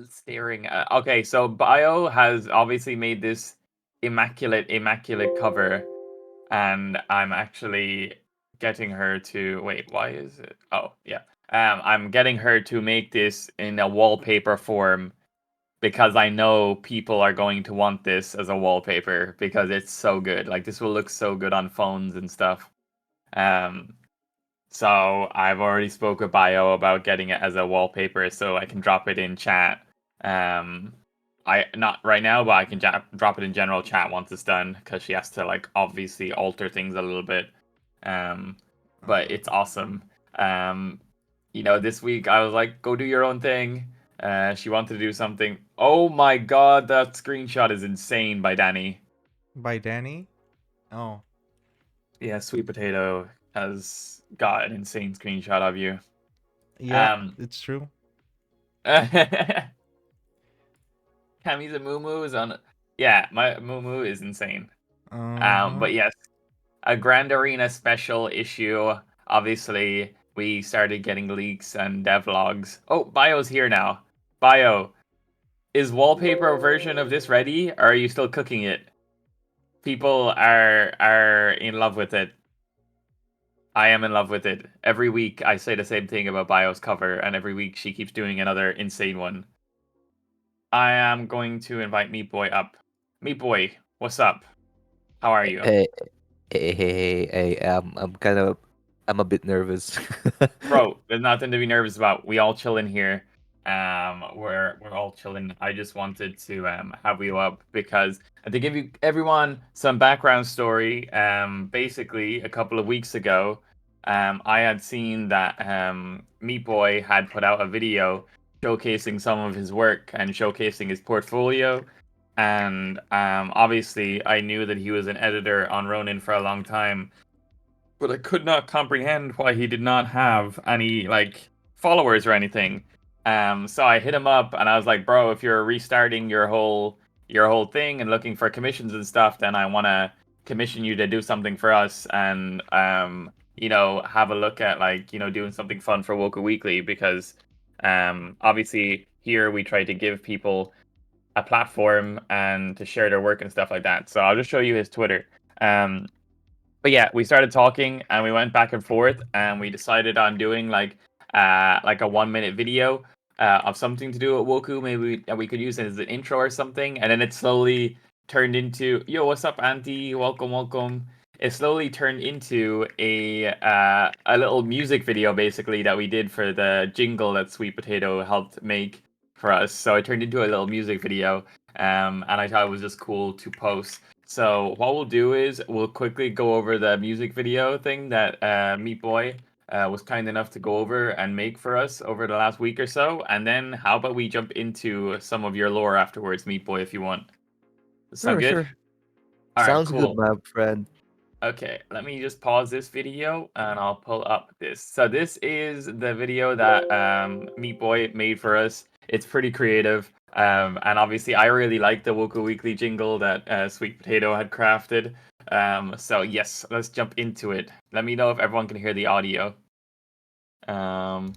staring at. Okay, so Bio has obviously made this immaculate cover, and I'm actually getting her to wait. Why is it? Oh, yeah. I'm getting her to make this in a wallpaper form because I know people are going to want this as a wallpaper because it's so good. Like this will look so good on phones and stuff. Um, so I've already spoke with Bio about getting it as a wallpaper so I can drop it in chat. I not right now, but I can drop it in general chat once it's done because she has to like obviously alter things a little bit. Um, but it's awesome. Um, this week I was like, go do your own thing. She wanted to do something. Oh my god, that screenshot is insane by Danny. By Danny? Oh. Yeah, Sweet Potato has got an insane screenshot of you. Yeah, it's true. Cammy's a moo is on. Yeah, my moo is insane. But yes, a Grand Arena special issue. Obviously, we started getting leaks and devlogs. Oh, Bio's here now. Bio, is wallpaper version of this ready, or are you still cooking it? People are in love with it. I am in love with it. Every week I say the same thing about Bio's cover, and every week she keeps doing another insane one. I am going to invite Meat Boy up. Meat Boy, what's up? How are you? Hey, I'm a bit nervous. Bro, there's nothing to be nervous about. We all chilling here. We're all chilling. I just wanted to have you up because to give you everyone some background story. Basically a couple of weeks ago, I had seen that Meat Boy had put out a video showcasing some of his work and showcasing his portfolio. And obviously, I knew that he was an editor on Ronin for a long time, but I could not comprehend why he did not have any like followers or anything. So I hit him up and I was like, "Bro, if you're restarting your whole thing and looking for commissions and stuff, then I want to commission you to do something for us and have a look at like doing something fun for Woku Weekly because obviously here we try to give people a platform and to share their work and stuff like that. So I'll just show you his Twitter. But yeah, we started talking and we went back and forth and we decided on doing like a 1 minute video of something to do at Woku. Maybe we could use it as an intro or something. And then it slowly turned into, yo, what's up, Auntie? Welcome. It slowly turned into a little music video basically that we did for the jingle that Sweet Potato helped make for us. So it turned into a little music video. And I thought it was just cool to post. So what we'll do is we'll quickly go over the music video thing that Meat Boy was kind enough to go over and make for us over the last week or so, and then how about we jump into some of your lore afterwards, Meat Boy, if you want. Does that sound good? Sure. All right, Sounds good, cool. my friend. Okay, let me just pause this video and I'll pull up this. So this is the video that Meat Boy made for us. It's pretty creative. And obviously I really like the Woku Weekly jingle that Sweet Potato had crafted. So yes, let's jump into it. Let me know if everyone can hear the audio. Oh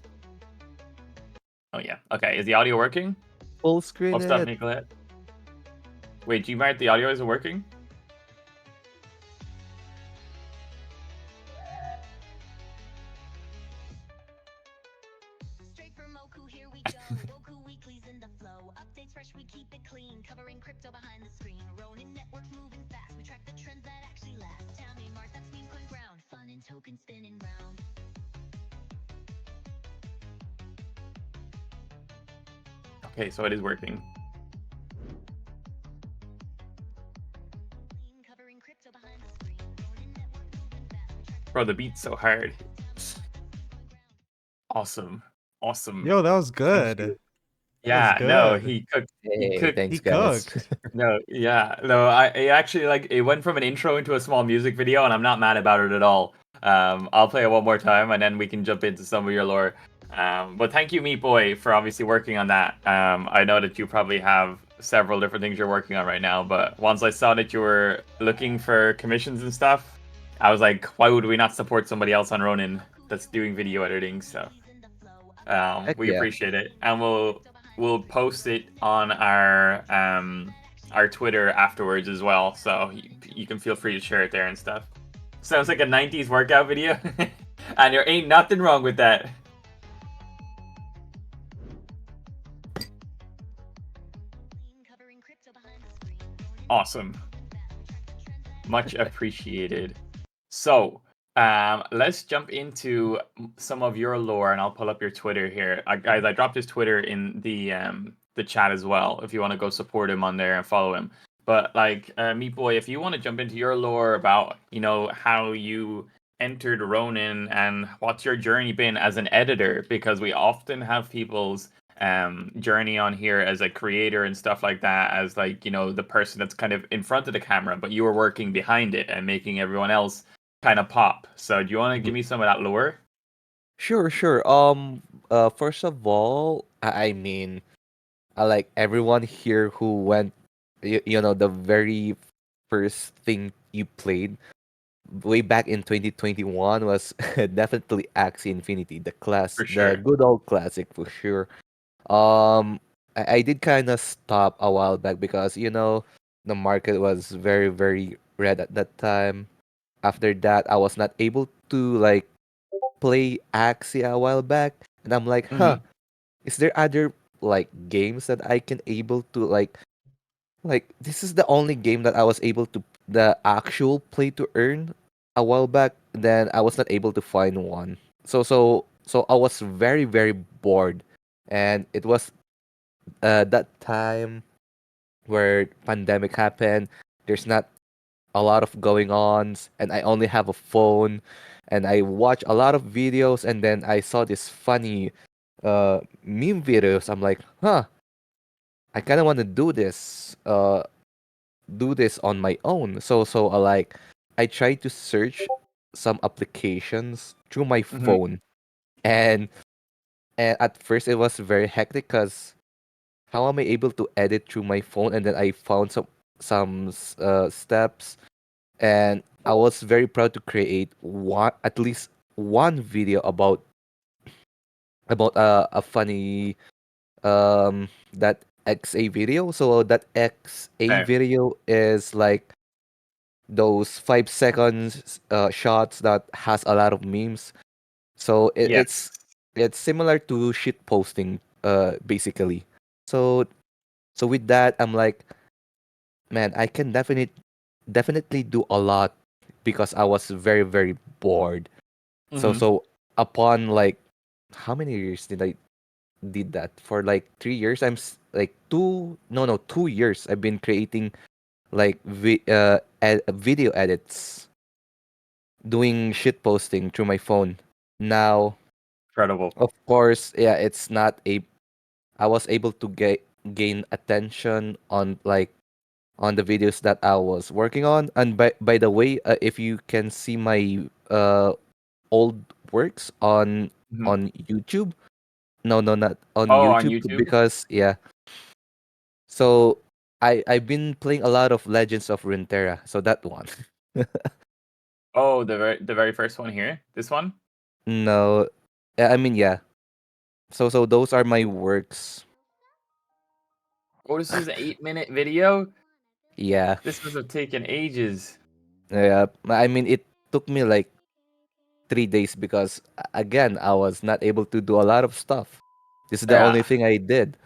yeah, okay, is the audio working? Full screen What's up, it. Nicolette? Wait, Gmart, the audio isn't working? Straight from Moku, here we go. Woku Weekly's in the flow. Updates fresh, we keep it clean. Covering crypto behind the screen. Ronin networks moving fast. We track the trends that actually last. Cammyyy Mart, that's meme coin ground. Fun and token spinning round. Okay, so it is working. Covering crypto behind the screen. Ronin networks moving fast. We track Bro, the beat's so hard. Awesome. Yo, that was good. Yeah, That was no, good. he cooked. Hey, thanks, He guys. cooked. No, yeah, no. I actually like it went from an intro into a small music video, and I'm not mad about it at all. I'll play it one more time, and then we can jump into some of your lore. But thank you, Meat Boy, for obviously working on that. I know that you probably have several different things you're working on right now, but once I saw that you were looking for commissions and stuff, I was like, why would we not support somebody else on Ronin that's doing video editing? So we Yeah. appreciate it, and we'll we'll post it on our Twitter afterwards as well, so you can feel free to share it there and stuff. Sounds like a 90s workout video, and there ain't nothing wrong with that. Awesome. Much appreciated. So, let's jump into some of your lore, and I'll pull up your Twitter here. Guys, I dropped his Twitter in the chat as well, if you want to go support him on there and follow him. But like, Meat Boy, if you want to jump into your lore about, how you entered Ronin and what's your journey been as an editor, because we often have people's journey on here as a creator and stuff like that, as like, the person that's kind of in front of the camera, but you were working behind it and making everyone else kind of pop. So do you want to give me some of that lore? Sure, sure. First of all, I mean, I like everyone here who went, the very first thing you played way back in 2021 was definitely Axie Infinity, For sure. the good old classic for sure. I did kind of stop a while back because the market was very very red at that time. After that, I was not able to like play Axie a while back, and I'm like, is there other like games that I can able to like this is the only game that I was able to the actual play to earn a while back. Then I was not able to find one. So I was very very bored, and it was that time where pandemic happened. There's not a lot of going ons, and I only have a phone, and I watch a lot of videos, and then I saw this funny meme videos. I'm like, I kind of want to do this on my own. So I tried to search some applications through my phone, and at first it was very hectic because how am I able to edit through my phone? And then I found some steps, and I was very proud to create at least one video about a funny that XA video. So that XA video is like those 5 seconds shots that has a lot of memes. So it's similar to shit posting basically. So with that, I'm like, man, I can definitely do a lot because I was very very bored. So upon like how many years did I did that for? Like 3 years. Like 2 years I've been creating like video edits, doing shit posting through my phone. Now, Incredible. of course, yeah, it's not a I was able to gain attention on like on the videos that I was working on. And by the way, if you can see my old works on YouTube. No, not on on YouTube YouTube? because yeah. So I've been playing a lot of Legends of Runeterra. So that one. Oh, the very first one here? This one? No, I mean yeah. So those are my works. Oh, this is an 8-minute video? Yeah. This must have taken ages. Yeah. I mean it took me like 3 days because again I was not able to do a lot of stuff. This is the only Yeah. thing I did.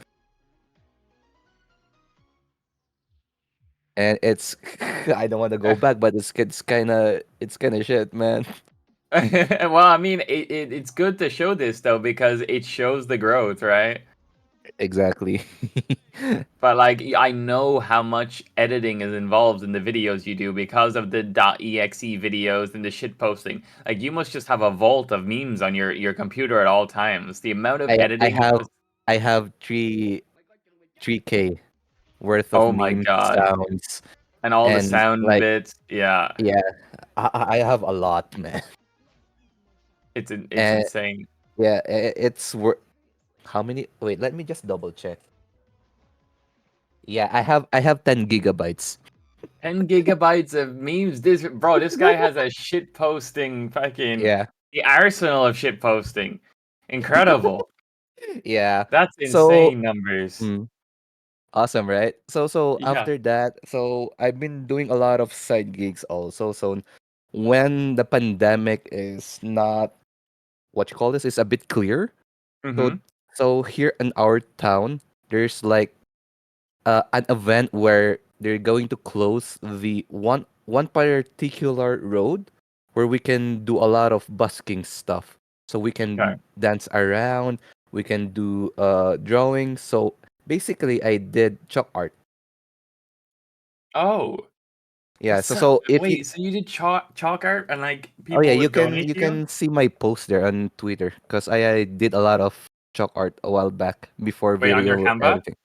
And it's I don't want to go back, but it's kind of shit, man. Well, I mean, it's good to show this though because it shows the growth, right? Exactly. But like, I know how much editing is involved in the videos you do because of the .exe videos and the shit posting. Like, you must just have a vault of memes on your computer at all times. The amount of I editing. have 3K worth of Oh my meme god! sounds, And all the and sound like bits. Yeah, yeah, I have a lot, man. it's And insane. yeah, it's how many? Wait, let me just double check. Yeah, I have 10 gigabytes. 10 gigabytes of memes. This guy has a shit posting fucking Yeah. the arsenal of shit posting. Incredible. Yeah. That's So insane numbers. mm, awesome, right? So Yeah. after that, so I've been doing a lot of side gigs also. So when the pandemic is not what you call this is a bit clear. So Mm-hmm. so here in our town, there's like an event where they're going to close the one particular road where we can do a lot of busking stuff. So we Okay. can dance around, we can do drawing. So basically, I did chalk art. Oh, Yeah. So so so if you wait, so you did chalk art and like oh yeah, people would donate you to you? can see my post there on Twitter because I did a lot of chalk art a while back before Wait, on your video Canva? editing.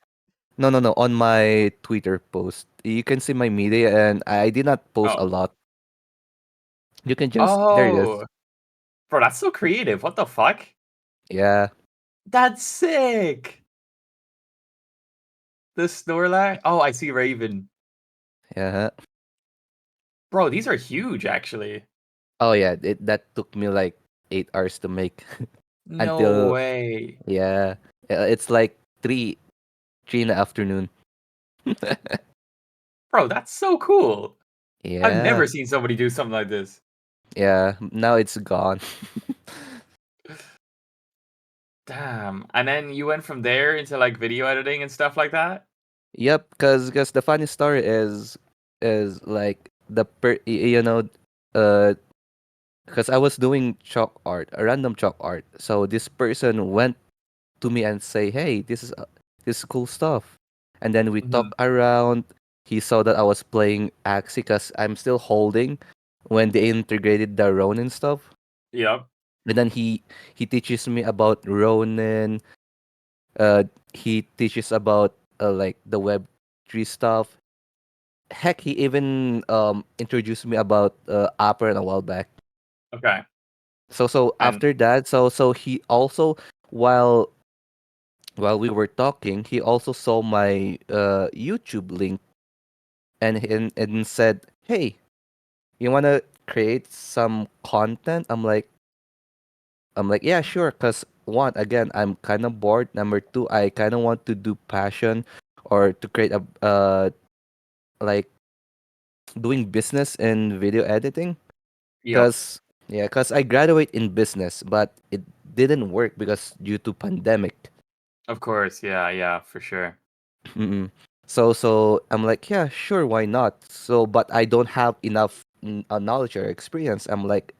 No, no, no. On my Twitter post, you can see my media, and I did not post a Oh. lot. You can just there it is. Oh, bro, that's so creative. What the fuck? Yeah, That's sick. The Snorlax. Oh, I see Raven. yeah. Bro, these are huge, actually. Oh yeah, that took me like 8 hours to make No until way. yeah. It's like three in the afternoon. Bro, that's so cool. I've Yeah, never seen somebody do something like this. yeah. Now it's gone. Damn. And then you went from there into like video editing and stuff like that? Yep, cause the funny story is like you know uh because I was doing chalk art, a random chalk art. So this person went to me and say, "Hey, this is cool stuff." And then we Mhm. talk around. He saw that I was playing Axie because I'm still holding when they integrated the Ronin stuff. Yep. And then he teaches me about Ronin. Uh, he teaches about like the Web3 stuff. Heck, he even introduced me about Opera a while back. Okay. So And after that, so he also while while we were talking, he also saw my YouTube link and said, "Hey, you wanna create some content?" I'm like, yeah, sure. Cause one, again, I'm kind of bored. Number two, I kind of want to do passion or to create a like doing business in video editing. yep. Cause yeah, cause I graduate in business, but it didn't work because due to pandemic. Of course. Yeah, yeah, for sure. Mm-mm. So I'm like, yeah, sure, why not? So, but I don't have enough knowledge or experience. I'm like,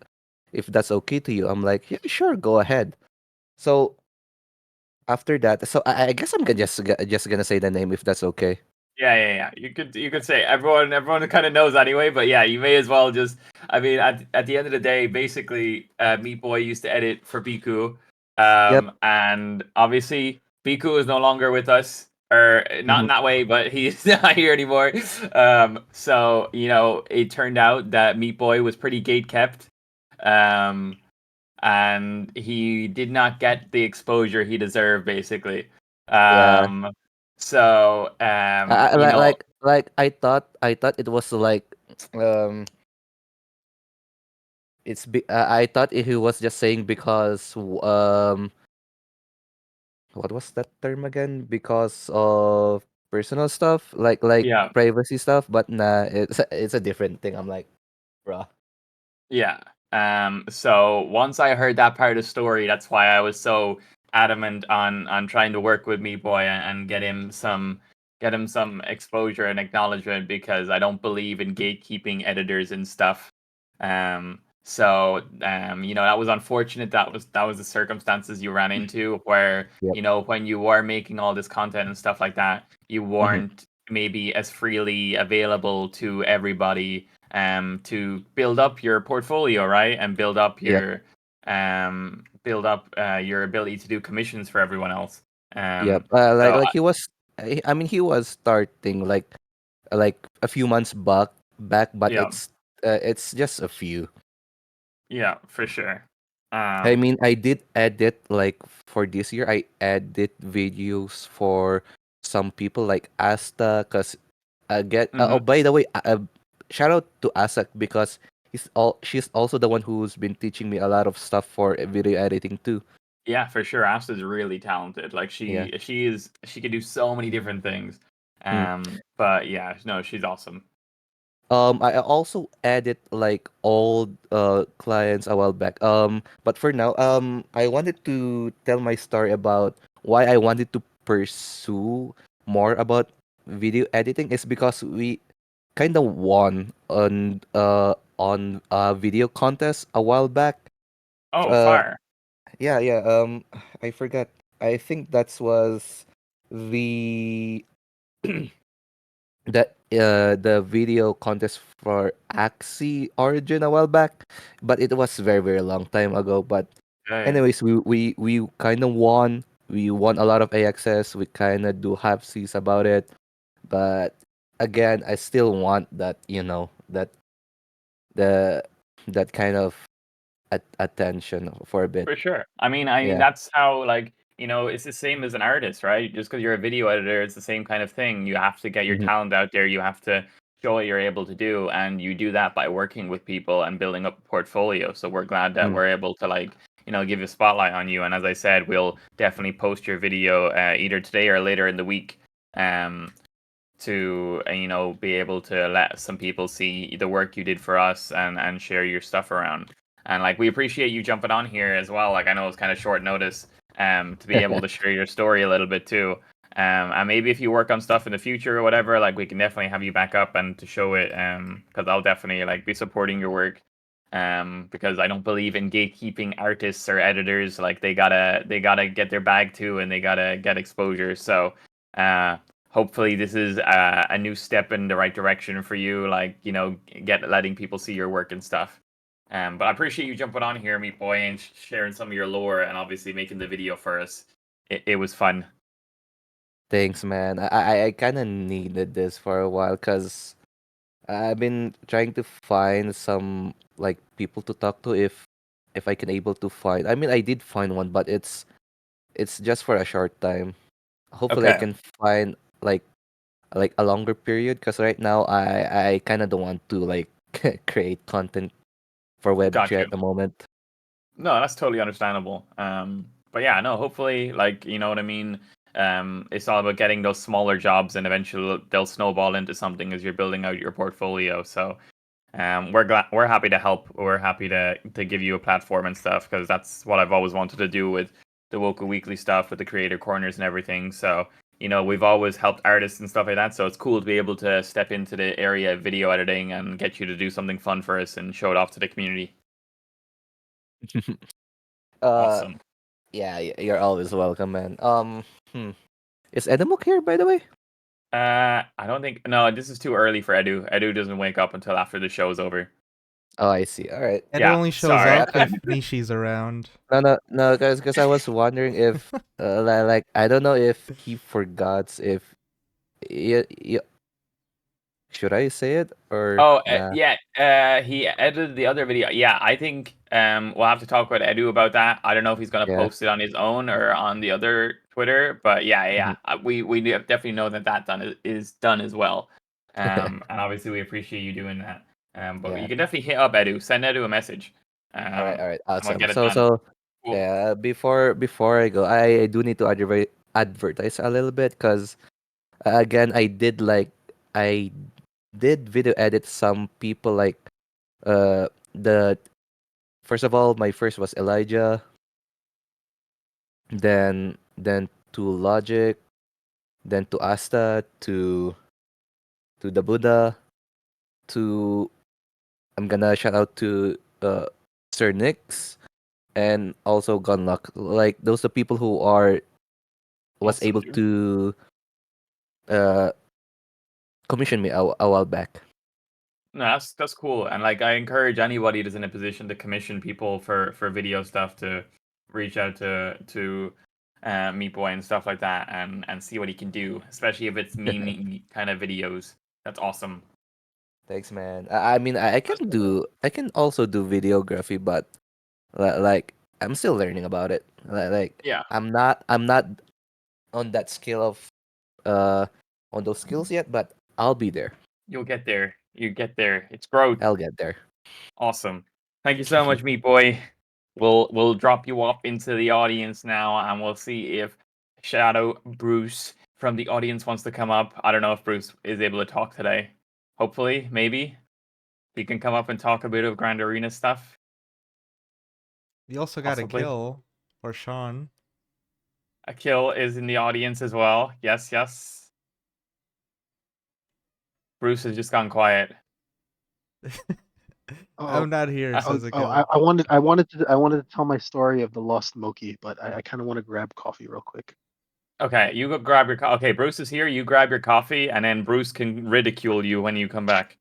if that's okay to you, I'm like, yeah, sure, go ahead. So after that, so I guess I'm just gonna say the name if that's okay. Yeah, yeah, yeah. You could say everyone kind of knows anyway, but yeah, you may as well just. I mean, at the end of the day, basically, Meat Boy used to edit for Biku, Yep. and obviously Biku is no longer with us, or not in Hmm. that way, but he's not here anymore. So it turned out that Meat Boy was pretty gate kept, um, and he did not get the exposure he deserved, basically. Yeah. Um, so Like I thought it was like um I thought he was just saying because what was that term again? Because of personal stuff, like yeah, privacy stuff. But nah, it's a different thing. I'm like, bruh. yeah. So once I heard that part of the story, that's why I was so adamant on trying to work with me boy and get him some exposure and acknowledgement because I don't believe in gatekeeping editors and stuff. That was unfortunate. That was the circumstances you ran into where, Yep. when you were making all this content and stuff like that, you Hmm. weren't maybe as freely available to everybody to build up your portfolio, right? And Yep. build up your ability to do commissions for everyone else. Yep. So Like he was. I mean, he was starting like a few months back, but yeah, it's just a few. yeah, for sure. I Um, mean, I did edit like for this year. I edit videos for some people like Asta, cause oh, mhm. by the way, shout out to Asa because she's also the one who's been teaching me a lot of stuff for video editing too. Yeah, for sure. Asta's really talented. Like Yeah. she can do so many different things. Mm. But yeah, no, she's awesome. I also added like old clients a while back. But for now, I wanted to tell my story about why I wanted to pursue more about video editing is because we kind of won on a video contest a while back. Oh, Uh, fire. yeah, yeah. I forgot. I think that was the the video contest for Axie Origin a while back, but it was very very long time ago. But Okay. anyways, we kind of won. We won a lot of AXS. We kind of do have C's about it, but again, I still want that the that kind of attention for a bit. For sure. I mean Yeah. that's how like it's the same as an artist, right? Just because you're a video editor, it's the same kind of thing. You have to get your Hmm. talent out there. You have to show what you're able to do, and you do that by working with people and building up a portfolio. So we're glad that Mm. we're able to give a spotlight on you. And as I said, we'll definitely post your video either today or later in the week. Um, to be able to let some people see the work you did for us and share your stuff around. And like we appreciate you jumping on here as well. Like I know it's kind of short notice to be able to share your story a little bit too. And maybe if you work on stuff in the future or whatever, like we can definitely have you back up and to show it. Because I'll definitely like be supporting your work. Because I don't believe in gatekeeping artists or editors. Like they gotta get their bag too, and they gotta get exposure. So hopefully this is a new step in the right direction for you, like letting people see your work and stuff. But I appreciate you jumping on here, Meat Boy, and sharing some of your lore and obviously making the video for us. It was fun. Thanks, man. I kind of needed this for a while because I've been trying to find some like people to talk to if I can able to find. I mean, I did find one, but it's just for a short time. Hopefully, I Okay, can find like a longer period because right now I kind of don't want to like create content for Web3 gotcha. at the moment. No, that's totally understandable. But yeah, no, hopefully, like, you know what I mean? It's all about getting those smaller jobs and eventually they'll snowball into something as you're building out your portfolio. So, we're happy to help. We're happy to give you a platform and stuff because that's what I've always wanted to do with the Woku Weekly stuff, with the creator corners and everything. So, we've always helped artists and stuff like that. So it's cool to be able to step into the area of video editing and get you to do something fun for us and show it off to the community. uh, Awesome. yeah, you're always welcome, man. Is Edamuk here, by the way? I don't think. No, this is too early for Edu. Edu doesn't wake up until after the show's over. Oh, I see. All right. It Yeah, only shows sorry. up if Nishi's around. No, guys, because I was wondering if, like, I don't know if he forgot if, should I say it or Oh, nah? yeah. He edited the other video. Yeah, I think we'll have to talk with Edu about that. I don't know if he's gonna Yeah. post it on his own or on the other Twitter, but yeah. Mhm. We definitely know that done is done as well. And obviously we appreciate you doing that. But you Yeah. can definitely hit up Edu. Send Edu a message. All right. All right. And we'll Awesome. get it So done. so Cool. yeah. Before I go, I do need to advertise a little bit because again, I did video edit some people like the first of all my first was Elijah, then to Logic, then to Asta, to the Buddha, to I'm gonna shout out to Sir Nix and also Gunlock. Like those are people who are was Awesome, able dude. to uh commission me a while back. No, that's cool, and like I encourage anybody that's in a position to commission people for video stuff to reach out to Meat Boy and stuff like that, and see what he can do, especially if it's meme kind of videos. That's awesome. Thanks, man. I mean, I can also do videography, but like I'm still learning about it. Like Yeah, I'm not on that skill of uh on those skills yet, but I'll be there. you'll get there. You get there. It's growth. I'll get there. Awesome. Thank you so much, Meat Boy. we'll drop you off into the audience now, and we'll see if Shadow Bruce from the audience wants to come up. I don't know if Bruce is able to talk today. Hopefully, maybe he can come up and talk a bit of Grand Arena stuff. You also got Possibly. a kill, or Sean. Akil is in the audience as well. Yes, yes. Bruce has just gone quiet. I'm not here, Oh, says a kill. I wanted to tell my story of the lost Moki, but I kind of want to grab coffee real quick. Okay, you go grab your okay, Bruce is here. You grab your coffee, and then Bruce can ridicule you when you come back.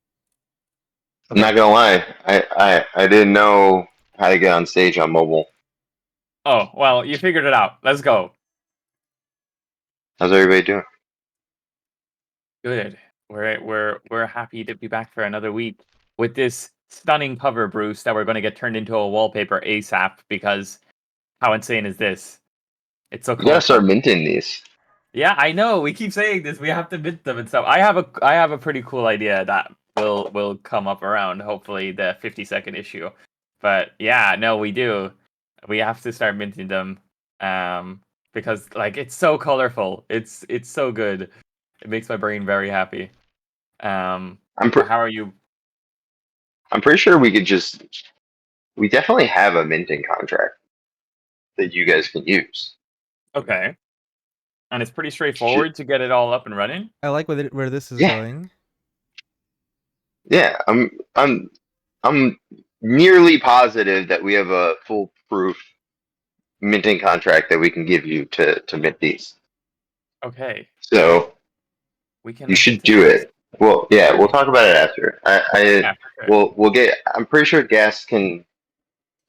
I'm not gonna lie, I didn't know how to get on stage on mobile. Oh, well, you figured it out. Let's go. How's everybody doing? Good. We're happy to be back for another week with this stunning cover, Bruce, that we're going to get turned into a wallpaper ASAP, because how insane is this? It's so You cool. gotta start minting these. Yeah, I know. We keep saying this. We have to mint them and stuff. I have a pretty cool idea that will come up around hopefully the 50-second issue. But yeah, no, we do. We have to start minting them. Because like it's so colorful. It's so good. It makes my brain very happy. How are you? I'm pretty sure we definitely have a minting contract that you guys can use. Okay. And it's pretty straightforward to get it all up and running. I like where this is Yeah. going. Yeah, I'm nearly positive that we have a foolproof minting contract that we can give you to mint these. Okay. So We can you look should into do this. it. Well, yeah, we'll talk about it after. Yeah, for sure. We'll get. I'm pretty sure Gas can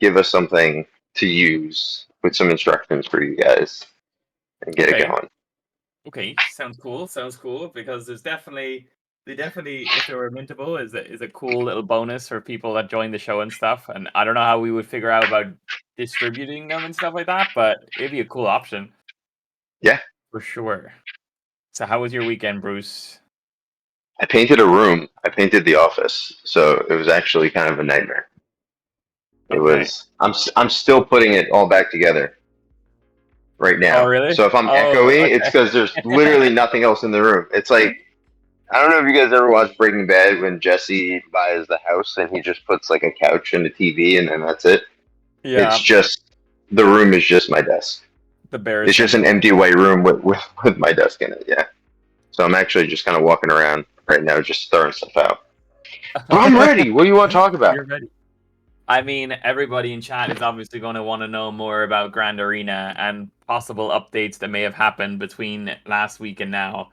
give us something to use with some instructions for you guys and get Okay. it going. Okay, sounds cool. Sounds cool, because there's definitely if they were mintable is a cool little bonus for people that join the show and stuff. And I don't know how we would figure out about distributing them and stuff like that, but it'd be a cool option. Yeah. For sure. So how was your weekend, Bruce? I painted a room. I painted the office, so it was actually kind of a nightmare. It Okay. was. I'm still putting it all back together right now. Oh, really? So if I'm Oh, echoey, okay. it's because there's literally nothing else in the room. It's like, I don't know if you guys ever watched Breaking Bad when Jesse buys the house and he just puts like a couch and a TV and then that's it. Yeah, It's just the room is just my desk. the bear. It's just an empty white room with my desk in it. Yeah. So I'm actually just kind of walking around right now, just throwing stuff out. But I'm ready. What do you want to talk about? You're ready. I mean, everybody in chat is obviously going to want to know more about Grand Arena and possible updates that may have happened between last week and now.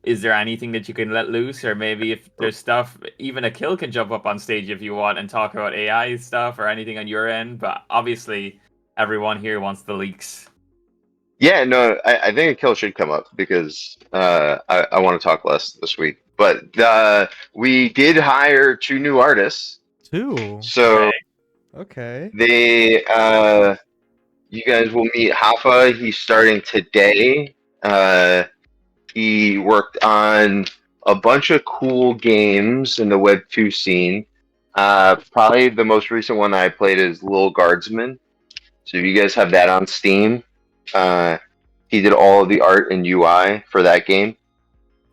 Is there anything that you can let loose, or maybe if there's stuff, even Akil can jump up on stage if you want and talk about AI stuff or anything on your end? But obviously, everyone here wants the leaks. Yeah, no, I think a kill should come up because I want to talk less this week. But we did hire 2 new artists. 2. So Okay. they you guys will meet Hafa. He's starting today. He worked on a bunch of cool games in the Web 2 scene. Probably the most recent one I played is Lil Guardsman. So if you guys have that on Steam, he did all of the art and UI for that game.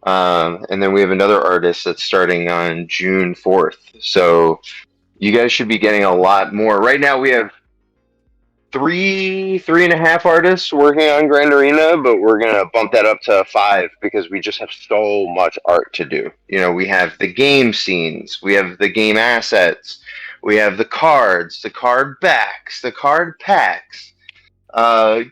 And then we have another artist that's starting on June 4th. So you guys should be getting a lot more. Right now we have 3.5 artists working on Grand Arena, but we're gonna bump that up to 5 because we just have so much art to do. You know, we have the game scenes, we have the game assets, we have the cards, the card backs, the card packs,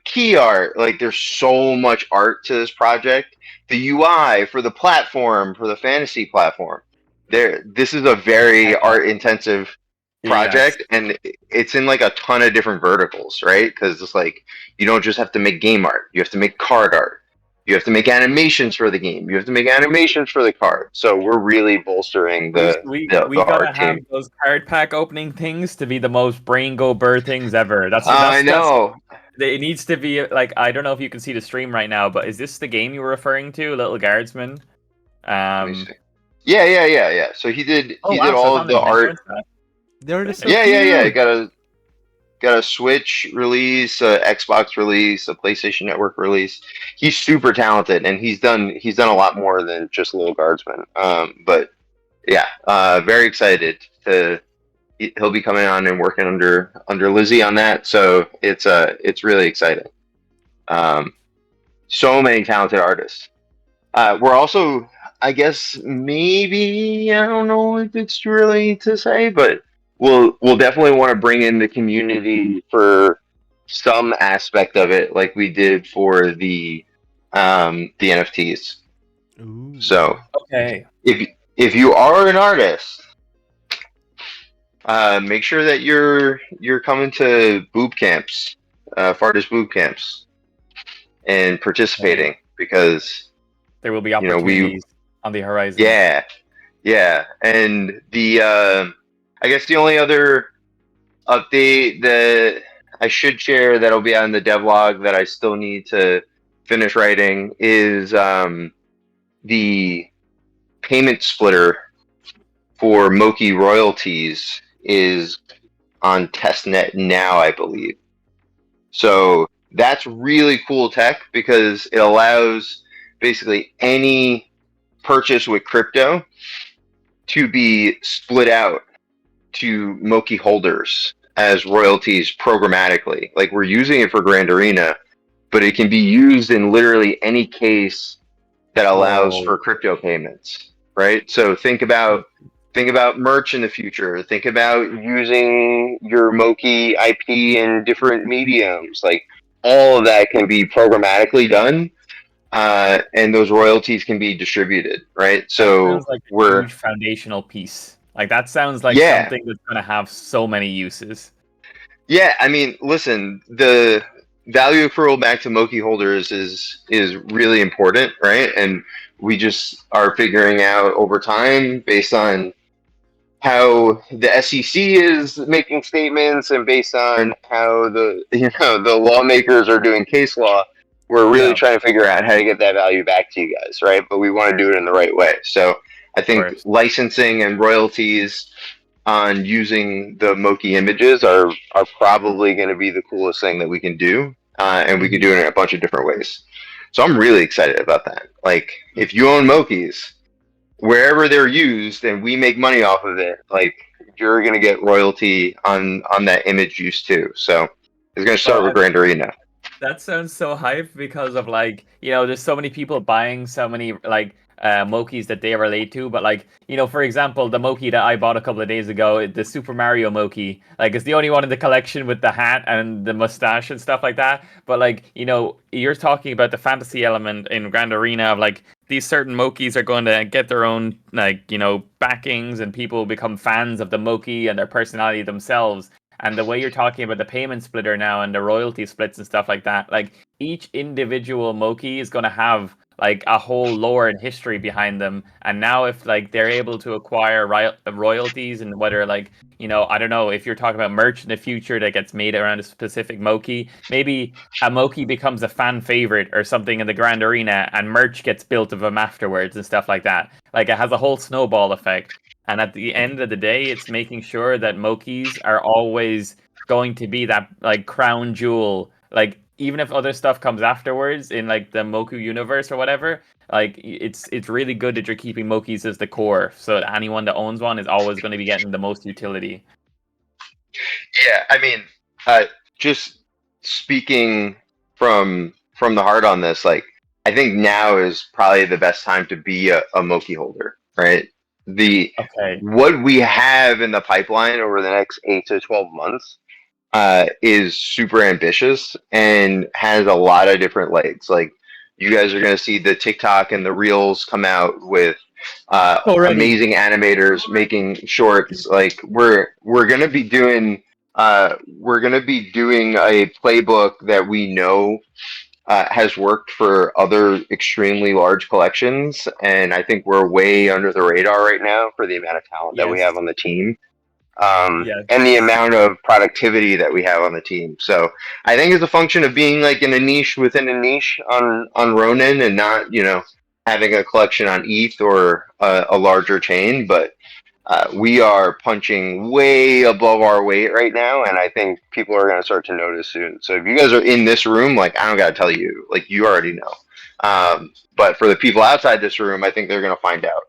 key art. Like, there's so much art to this project. The UI for the platform, for the fantasy platform. This is a very art intensive project, and it's in like a ton of different verticals, right? Because it's like, you don't just have to make game art, you have to make card art, you have to make animations for the game, you have to make animations for the card. So we're really bolstering the gotta art have team. those card pack opening things to be the most brain go burr things ever. I know. It needs to be like, I don't know if you can see the stream right now, but is this the game you were referring to, Little Guardsman? Let me see. Yeah. So he did all of the art. They're just so Yeah. cute. You got got a Switch release, a Xbox release, a PlayStation Network release. He's super talented, and he's done a lot more than just Little Guardsman. But yeah, very excited to. He'll be coming on and working under Lizzie on that, so it's really exciting. So many talented artists. We're also, I guess, maybe, I don't know if it's too early to say, but we'll definitely want to bring in the community for some aspect of it, like we did for the NFTs. Ooh. So Okay. if you are an artist, make sure that you're coming to boot camps, Fartist boot camps, and participating, because There will be know, we- opportunities on the horizon. yeah, and the I guess the only other update that I should share that'll be on the devlog that I still need to finish writing is the payment splitter for Moki royalties is on testnet now, I believe. So that's really cool tech, because it allows basically any purchase with crypto to be split out to Moki holders as royalties programmatically. Like, we're using it for Grand Arena, but it can be used in literally any case that allows Whoa. for crypto payments, right? So think about merch in the future. Think about using your Moki IP in different mediums. Like, all of that can be programmatically done, and those royalties can be distributed, right? That So sounds like a we're huge foundational piece. Like, that sounds like Yeah. something that's gonna have so many uses. Yeah, I mean, listen, the value accrual back to Moki holders is really important, right? And we just are figuring out over time, based on how the SEC is making statements and based on how the the lawmakers are doing case law. We're really Yeah. trying to figure out how to get that value back to you guys, right? But we want to do it in the right way. So I think course. licensing and royalties on using the Moki images are probably going to be the coolest thing that we can do, and we can do it in a bunch of different ways. So I'm really excited about that. Like, if you own Mokis, wherever they're used and we make money off of it, like, you're going to get royalty on that image use too. So it's going to start with Grand Arena. That sounds so hype because of, like, there's so many people buying so many, like, Mokis that they relate to, but, like, for example, the Moki that I bought a couple of days ago, the Super Mario Moki, like, it's the only one in the collection with the hat and the mustache and stuff like that. But, like, you're talking about the fantasy element in Grand Arena of, like, these certain Mokis are going to get their own, like, backings, and people become fans of the Moki and their personality themselves. And the way you're talking about the payment splitter now and the royalty splits and stuff like that, like, each individual Moki is going to have, like, a whole lore and history behind them. And now if, like, they're able to acquire royalties, and whether, like, I don't know, if you're talking about merch in the future that gets made around a specific Moki, maybe a Moki becomes a fan favorite or something in the Grand Arena, and merch gets built of them afterwards and stuff like that. Like, it has a whole snowball effect. And at the end of the day, it's making sure that Mokis are always going to be that, like, crown jewel. Like, even if other stuff comes afterwards in, like, the Moku universe or whatever, like, it's really good that you're keeping Mokis as the core, so that anyone that owns one is always going to be getting the most utility. Yeah, I mean, just speaking from the heart on this, like, I think now is probably the best time to be a Moki holder, right? Okay. What we have in the pipeline over the next 8 to 12 months is super ambitious and has a lot of different legs. Like, you guys are going to see the TikTok and the Reels come out with amazing animators making shorts. Like, we're going to be doing a playbook that we know has worked for other extremely large collections, and I think we're way under the radar right now for the amount of talent that we Yes. have on the team, Yes. and the amount of productivity that we have on the team. So I think it's a function of being, like, in a niche within a niche on Ronin, and not having a collection on ETH or a larger chain. But we are punching way above our weight right now, and I think people are going to start to notice soon. So if you guys are in this room, like, I don't got to tell you, like, you already know. But for the people outside this room, I think they're going to find out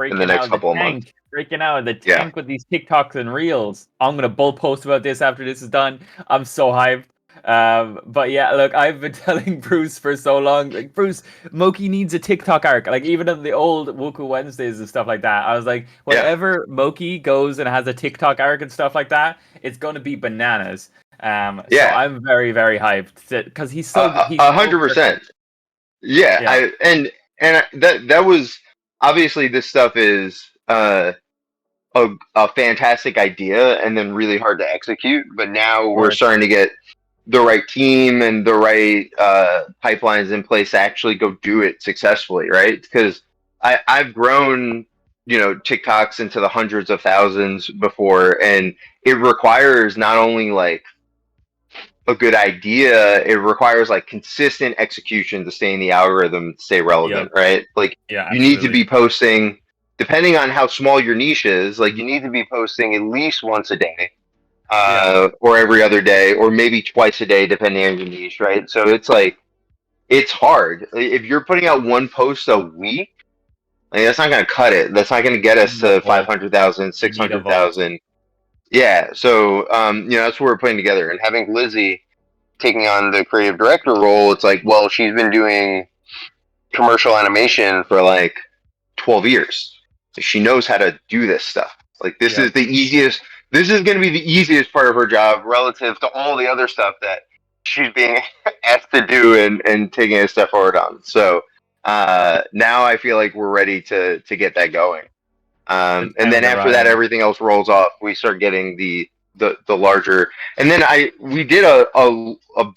in the Breaking next out of the couple of months. tank. Breaking out of the Yeah. tank with these TikToks and reels. I'm gonna bull post about this after this is done. I'm so hyped. But yeah, look, I've been telling Bruce for so long, like, Bruce, Moki needs a TikTok arc. Like, even in the old Woku Wednesdays and stuff like that, I was like, whenever Moki goes and has a TikTok arc and stuff like that, it's gonna be bananas. So Yeah. I'm very, very hyped because he's so he's 100%. Yeah, Yeah. and that was obviously, this stuff is a fantastic idea and then really hard to execute. But now we're course. starting to get the right team and the right pipelines in place to actually go do it successfully, right? Because I've grown, TikToks into the hundreds of thousands before, and it requires not only like a good idea, it requires like consistent execution to stay in the algorithm, stay relevant, right? Like, Yeah, you need to absolutely. be posting, depending on how small your niche is, like, you need to be posting at least once a day, or every other day, or maybe twice a day, depending on your niche, right? So it's like, it's hard. If you're putting out one post a week, like, that's not going to cut it. That's not going to get us to 500,000, 600,000. Yeah. So, that's what we're putting together. And having Lizzie taking on the creative director role, it's like, well, she's been doing commercial animation for like 12 years. She knows how to do this stuff. Like, this is the easiest. This is going to be the easiest part of her job relative to all the other stuff that she's being asked to do and taking a step forward on. So now I feel like we're ready to get that going. And then after that, everything else rolls off. We start getting the larger, and then we did a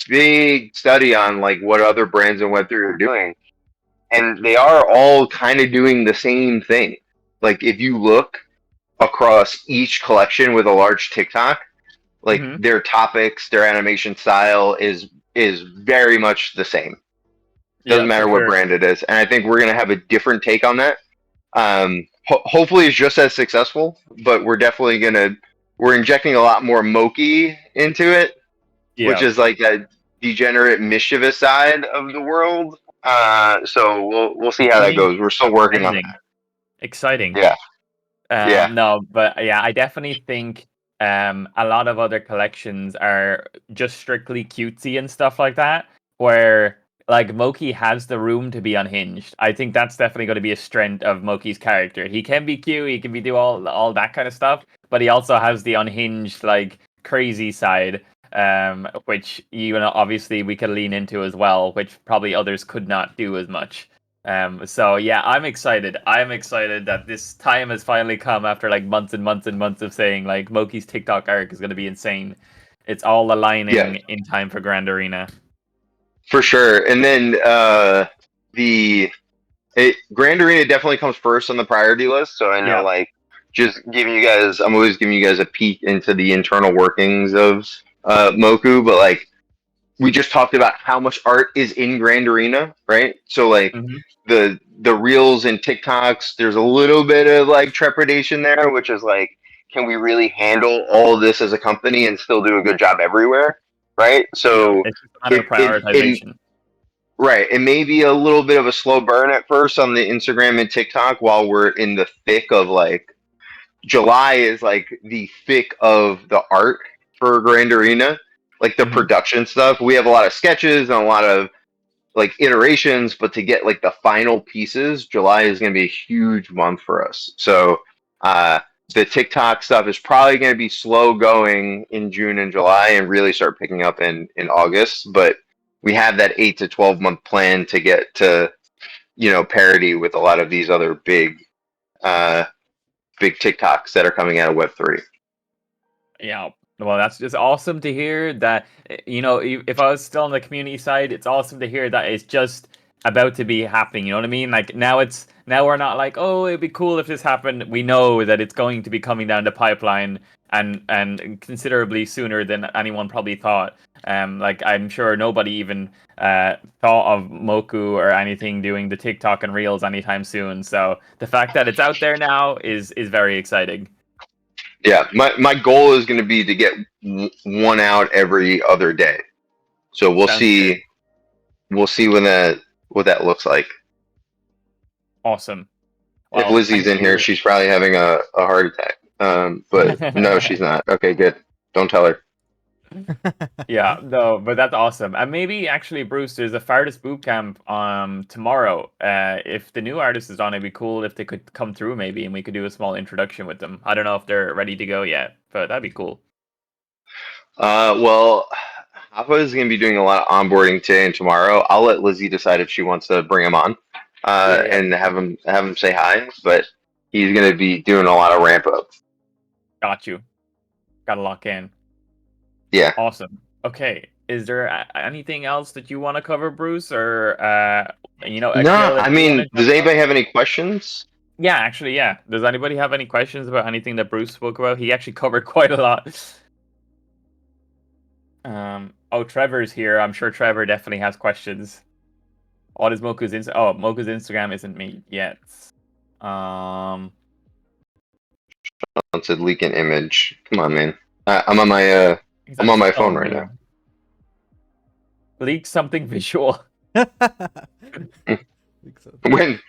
big study on like what other brands in Web3 are doing, and they are all kind of doing the same thing. Like, if you look across each collection with a large TikTok, like, their topics, their animation style is very much the same. Doesn't matter what brand it is, and I think we're gonna have a different take on that. Hopefully it's just as successful, but we're definitely we're injecting a lot more Moki into it, which is like a degenerate, mischievous side of the world. So we'll see how that goes. We're still working on that. Exciting. Yeah. No, but yeah, I definitely think a lot of other collections are just strictly cutesy and stuff like that, where like Moki has the room to be unhinged. I think that's definitely going to be a strength of Moki's character. He can be cute, he can do all that kind of stuff, but he also has the unhinged, like, crazy side, which obviously we could lean into as well, which probably others could not do as much. So yeah, I'm excited. I'm excited that this time has finally come after like months and months and months of saying like Moki's TikTok arc is going to be insane. It's all aligning in time for Grand Arena. For sure. And then Grand Arena definitely comes first on the priority list. So I know, like, just giving you guys, I'm always giving you guys a peek into the internal workings of Moku, but like, we just talked about how much art is in Grand Arena, right? So like the reels and TikToks, there's a little bit of like trepidation there, which is like, can we really handle all of this as a company and still do a good job everywhere? Right? So it's just a matter of prioritization. Right. It may be a little bit of a slow burn at first on the Instagram and TikTok while we're in the thick of like, July is like the thick of the art for Grand Arena, like the production stuff. We have a lot of sketches and a lot of like iterations, but to get like the final pieces, July is going to be a huge month for us. So the TikTok stuff is probably going to be slow going in June and July and really start picking up in August. But we have that 8 to 12 month plan to get to, parity with a lot of these other big TikToks that are coming out of Web3. Yeah. Well, that's just awesome to hear that, if I was still on the community side, it's awesome to hear that it's just about to be happening. You know what I mean? Like, now we're not like, oh, it'd be cool if this happened. We know that it's going to be coming down the pipeline and considerably sooner than anyone probably thought. Like I'm sure nobody even thought of Moku or anything doing the TikTok and Reels anytime soon. So the fact that it's out there now is very exciting. Yeah, my goal is going to be to get one out every other day. So we'll Sounds see. good. We'll see what that looks like. Awesome. If Well, Lizzie's thank in here, you. she's probably having a heart attack. But no, she's not. Okay, good. Don't tell her. Yeah, no, but that's awesome. And maybe actually, Bruce, there's a Fardist bootcamp tomorrow. If the new artist is on, it'd be cool if they could come through maybe, and we could do a small introduction with them. I don't know if they're ready to go yet, but that'd be cool. Well, Hapa is going to be doing a lot of onboarding today and tomorrow. I'll let Lizzie decide if she wants to bring him on, Yeah. and have him say hi. But he's going to be doing a lot of ramp up. Got you. Got to lock in. Yeah. Awesome. Okay. Is there anything else that you want to cover, Bruce, or No, Akil, if I you mean, wanna does jump anybody on? have any questions? Yeah, actually, yeah. Does anybody have any questions about anything that Bruce spoke about? He actually covered quite a lot. Oh, Trevor's here. I'm sure Trevor definitely has questions. What is Moku's Moku's Instagram isn't me yet. It said leak an image. Come on, man. I'm on my He's I'm on my phone phone right now. Leak something visual. When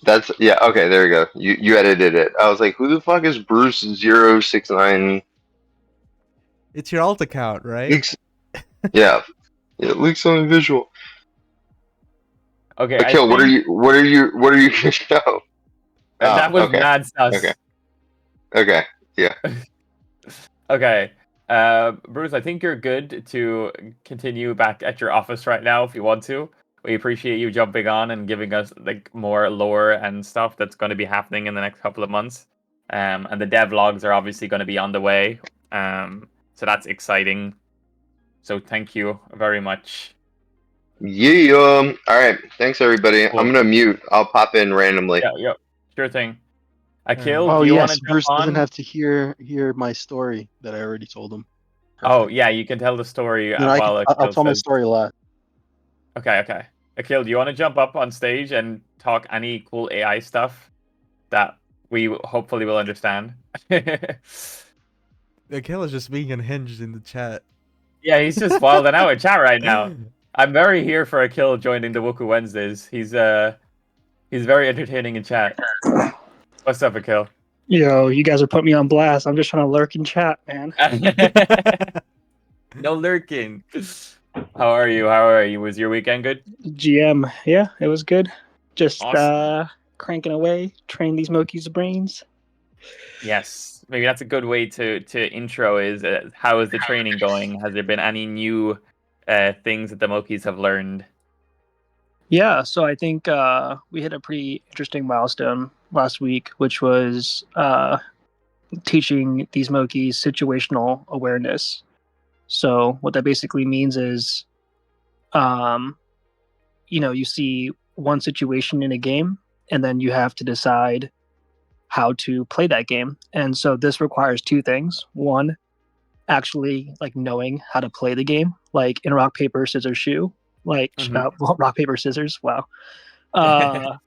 that's yeah, okay, there we go. You edited it. I was like, who the fuck is Bruce 069? It's your alt account, right? Leaks, yeah. Yeah, leak something visual. Okay, Akil, what are you gonna show? That was okay. mad sus. Okay. Yeah. Okay. Bruce, I think you're good to continue back at your office right now if you want to. We appreciate you jumping on and giving us like more lore and stuff that's going to be happening in the next couple of months. And the devlogs are obviously going to be on the way. So that's exciting. So thank you very much. Yeah. All right. Thanks, everybody. Cool. I'm gonna mute. I'll pop in randomly. Yeah, sure thing. Akil, Oh do you want yes, to jump Bruce doesn't on? have to hear my story that I already told him. Oh, Perfect. yeah, you can tell the story You know, while I'll Akil tell my says. story a lot. Okay. Akil, do you want to jump up on stage and talk any cool AI stuff that we hopefully will understand? Akil is just being unhinged in the chat. Yeah, he's just wilding out in chat right now. I'm very here for Akil joining the Woku Wednesdays. He's very entertaining in chat. What's up, Akil? Yo, you guys are putting me on blast. I'm just trying to lurk in chat, man. No lurking. How are you? Was your weekend good? GM, yeah, it was good. Just Awesome. cranking away, train these Moki's brains. Yes, maybe that's a good way to intro is how is the training going? Has there been any new things that the Mokis have learned? Yeah, so I think we hit a pretty interesting milestone last week, which was teaching these Mokis situational awareness. So what that basically means is, you see one situation in a game, and then you have to decide how to play that game. And so this requires two things. One, actually like knowing how to play the game, like in rock, paper, scissors, shoe. Like rock, paper, scissors. Wow.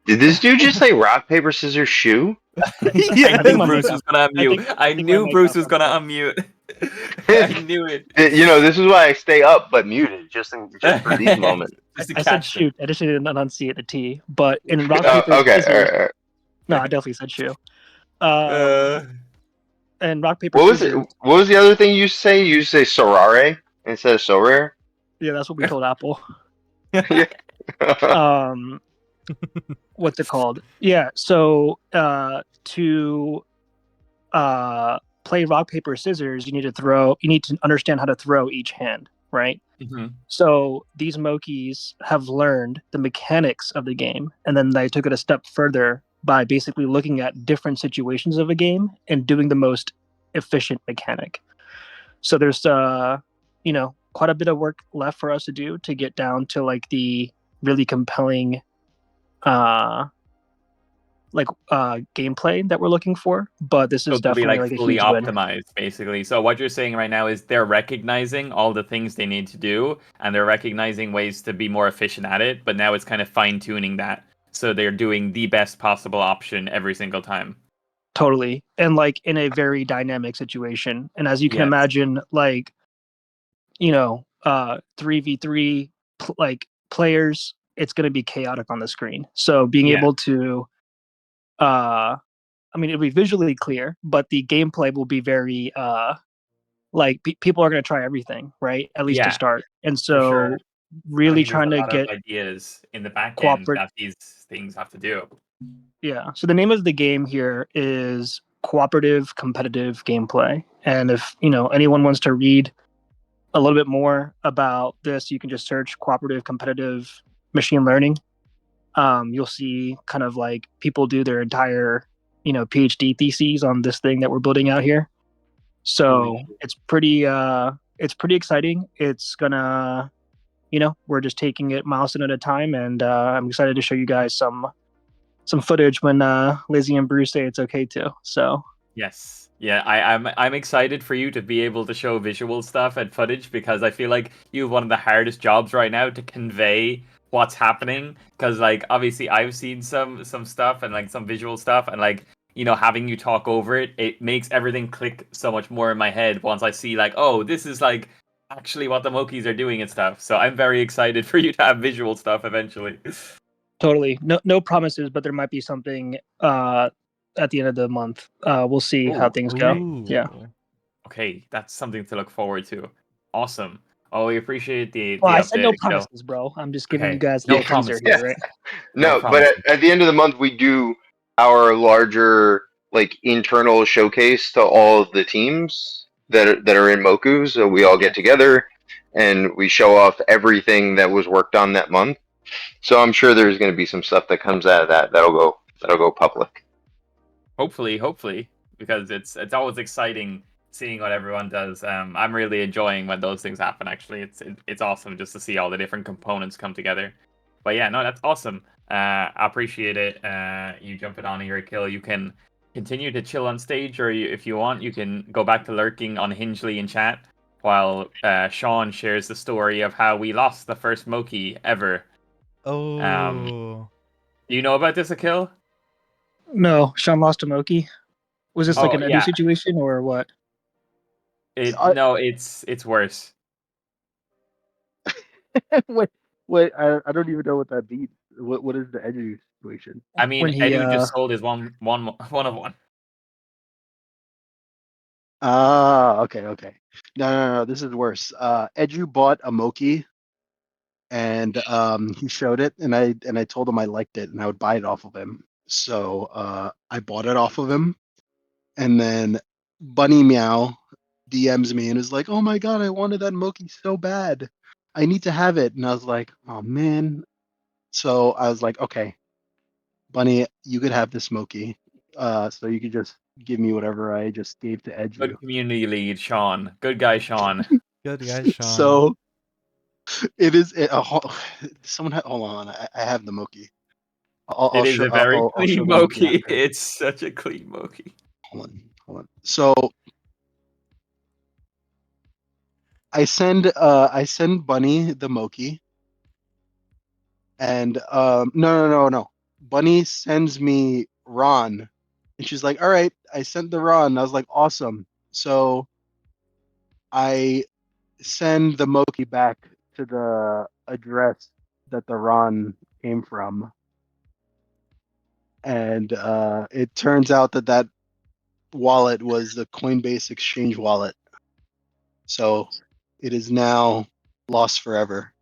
Did this dude just say rock, paper, scissors, shoe? I knew Bruce was gonna unmute. I think knew my Bruce mic was got gonna up. unmute. I knew it. This is why I stay up but muted, just for these moments. Just to I said catch them. shoot. I just didn't enunciate the T. But in rock, Oh, paper, okay. scissors. All right. No, I definitely said shoe. Uh, And rock, paper, What was scissors. it? What was the other thing you say? You say sorare instead of sorare? Yeah, that's what we told Apple. Yeah. What's it called? Yeah, so to play rock, paper, scissors, you need to understand how to throw each hand, right? So these Mokis have learned the mechanics of the game, and then they took it a step further by basically looking at different situations of a game and doing the most efficient mechanic. So there's quite a bit of work left for us to do to get down to like the really compelling gameplay that we're looking for, but this So is it'll be definitely like like a fully huge win. optimized, basically. So what you're saying right now is they're recognizing all the things they need to do, and they're recognizing ways to be more efficient at it. But now it's kind of fine tuning that, so they're doing the best possible option every single time. Totally, and like in a very dynamic situation. And as you can Yes. imagine, like 3v3 like players, it's going to be chaotic on the screen. So being Yeah. able to I mean, it'll be visually clear, but the gameplay will be very people are going to try everything, right? At least to Yeah, start. And for so sure. really There's trying a to lot of get ideas in the back end cooperate. that these things have to do. Yeah. So the name of the game here is cooperative competitive gameplay. And if, anyone wants to read a little bit more about this, you can just search cooperative competitive machine learning. You'll see kind of like people do their entire, PhD theses on this thing that we're building out here. So it's pretty exciting. It's gonna, we're just taking it milestone at a time, and I'm excited to show you guys some footage when Lizzie and Bruce say it's okay to. So Yes. Yeah, I'm excited for you to be able to show visual stuff and footage, because I feel like you have one of the hardest jobs right now to convey what's happening, because like obviously I've seen some stuff and like some visual stuff, and like having you talk over it makes everything click so much more in my head once I see like, oh, this is like actually what the Mokies are doing and stuff. So I'm very excited for you to have visual stuff eventually. totally, no promises, but there might be something at the end of the month. We'll see how Ooh, things go. Yeah. Okay, that's something to look forward to. Awesome. Oh, we appreciate the Well, I said update, no Akil. promises, bro. I'm just giving Okay, you guys a no little teaser promises. here, right? No No, but promises. at the end of the month, we do our larger like internal showcase to all of the teams that are in Moku. So we all get together and we show off everything that was worked on that month. So I'm sure there's going to be some stuff that comes out of that that'll go public. Hopefully, because it's always exciting seeing what everyone does. I'm really enjoying when those things happen. Actually, it's awesome just to see all the different components come together. But yeah, no, that's awesome. I appreciate it. You jumping on here, Kill. You can continue to chill on stage, or if you want, you can go back to lurking on Hingely in chat while Sean shares the story of how we lost the first Moki ever. Oh. Do you know about this, Akil? No, Sean lost to Moki. Was this like Oh, an Edu yeah. situation or what? No, it's worse. Wait, I don't even know what that means. What is the Edu situation? I mean, When he, Edu just sold his one of one. Ah, okay. No. This is worse. Edu bought a Moki, and he showed it, and I told him I liked it, and I would buy it off of him. So I bought it off of him, and then Bunny Meow DMs me and is like, "Oh my god, I wanted that Moki so bad. I need to have it." And I was like, "Oh man." So I was like, "Okay, Bunny, you could have this Moki. So you could just give me whatever I just gave to Edu." Good community lead, Sean. Good guy, Sean. Good guy, Sean. So it is. Hold on. I have the Moki. It is a very I'll clean show the Moki Moki. after. It's such a clean Moki. Hold on. So I send Bunny the Moki, and no. Bunny sends me Ron, and she's like, "All right, I sent the Ron." I was like, "Awesome." So I send the Moki back to the address that the Ron came from, and it turns out that wallet was the Coinbase exchange wallet. So it is now lost forever.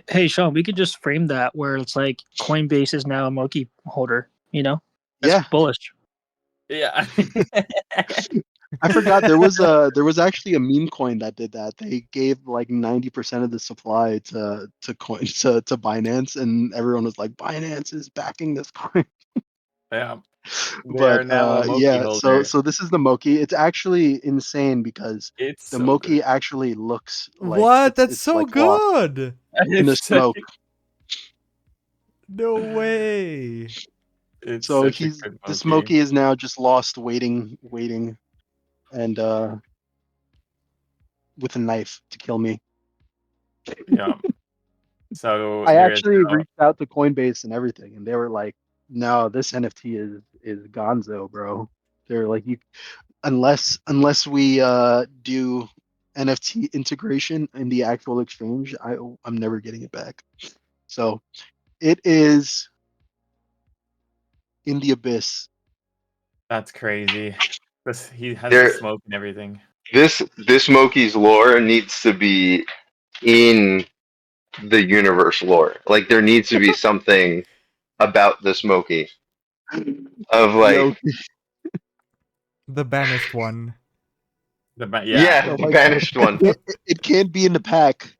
hey Sean, we could just frame that where it's like Coinbase is now a Moki holder. That's Yeah. bullish. Yeah. I forgot there was actually a meme coin that did that. They gave like 90% of the supply to Binance, and everyone was like, "Binance is backing this coin." Yeah. They are But now a Moki yeah, holder. so this is the Moki. It's actually insane because It's the so Moki good. actually looks like What? That's it's so like lost good. in the It's such smoke. No way. It's So such a he's good this Moki. Moki is now just lost, waiting, and with a knife to kill me. Yeah. So I here is actually how. reached out to Coinbase and everything, and they were like, "No, this NFT is Gonzo, bro." They're like, "You unless we do NFT integration in the actual exchange, I'm never getting it back." So it is in the abyss. That's crazy. This he has the There, smoke and everything. this Moki's lore needs to be in the universe lore. Like there needs to be something about this Moki of like, Yo, The banished one. Yeah. yeah, oh the my God. banished one. It can't be in the pack.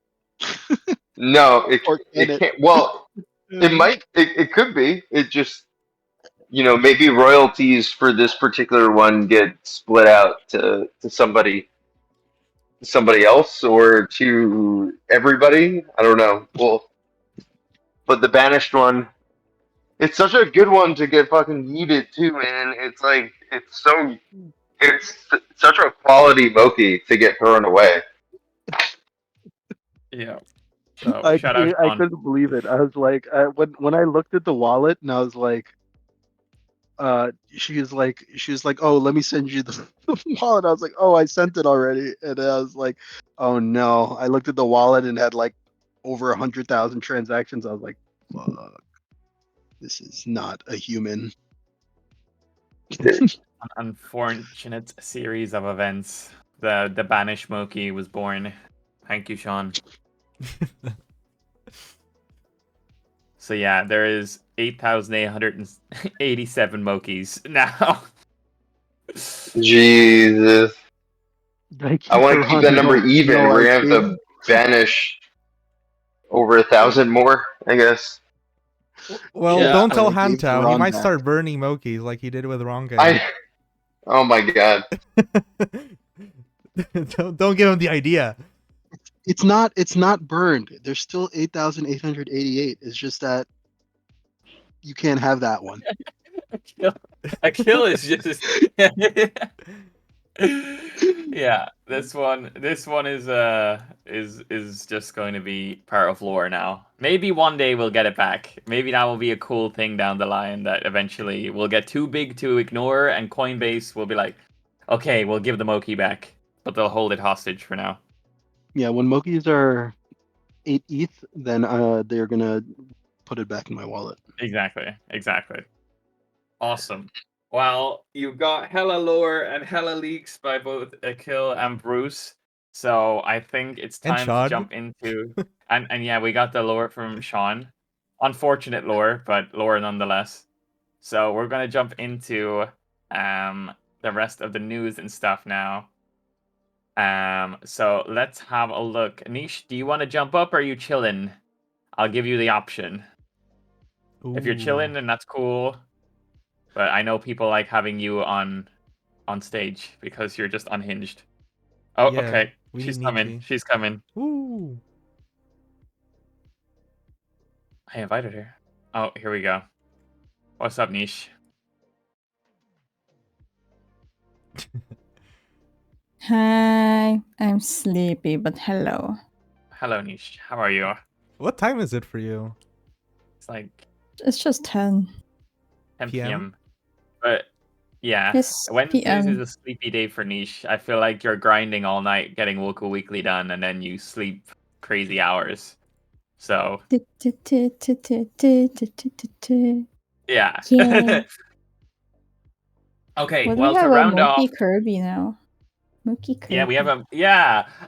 No, Or can it it? can't. Well, it might. It could be. It just, maybe royalties for this particular one get split out to somebody else or to everybody. I don't know. Well, but the banished one, it's such a good one to get fucking yeeted too, man. It's like it's such a quality Moki to get thrown away. Yeah. So shout out I Sean. couldn't believe it. I was like, when I looked at the wallet and I was like, she was like, oh, let me send you the, the wallet. I was like, oh, I sent it already, and then I was like, oh no. I looked at the wallet and had like over 100,000 transactions. I was like, fuck, this is not a human. An unfortunate series of events. The banished Moki was born. Thank you, Sean. So yeah, there is 8,887 Mokis now. Jesus. I I keep want to keep that running. number even. No, We're I gonna have can't. to banish over 1,000 more, I guess. Well, Yeah. don't tell I gave Hantao. He Duran might back. start burning Mokis like he did with Rongai. Oh my god. Don't give him the idea. It's not burned. There's still 8,888. It's just that you can't have that one. A kill is just yeah. This one is just going to be part of lore now. Maybe one day we'll get it back. Maybe that will be a cool thing down the line that eventually will get too big to ignore, and Coinbase will be like, okay, we'll give the Moki back, but they'll hold it hostage for now. Yeah, when Mokis are 8 ETH, then they're gonna put it back in my wallet. Exactly. Awesome. Well, you got hella lore and hella leaks by both Akil and Bruce. So I think it's And time to Sean. jump into and yeah, we got the lore from Sean. Unfortunate lore, but lore nonetheless. So we're gonna jump into the rest of the news and stuff now. So let's have a look. Nish, do you want to jump up or are you chilling? I'll give you the option. If you're Ooh. chilling, then that's cool. But I know people like having you on stage because you're just unhinged. Oh, Yeah, okay. we She's need coming. Nietzsche. She's coming. Ooh. I invited her. Oh, here we go. What's up, Niche? Hi, I'm sleepy, but hello. Hello, Niche. How are you? What time is it for you? It's like It's just 10. 10 PM? p.m. But yeah, It's Wednesdays is PM. a sleepy day for Niche. I feel like you're grinding all night getting Woku Weekly done, and then you sleep crazy hours. So yeah. Yeah. Okay. What do Well, we to have a round off. Moki Kirby now? Moki Kirby. Yeah, we have a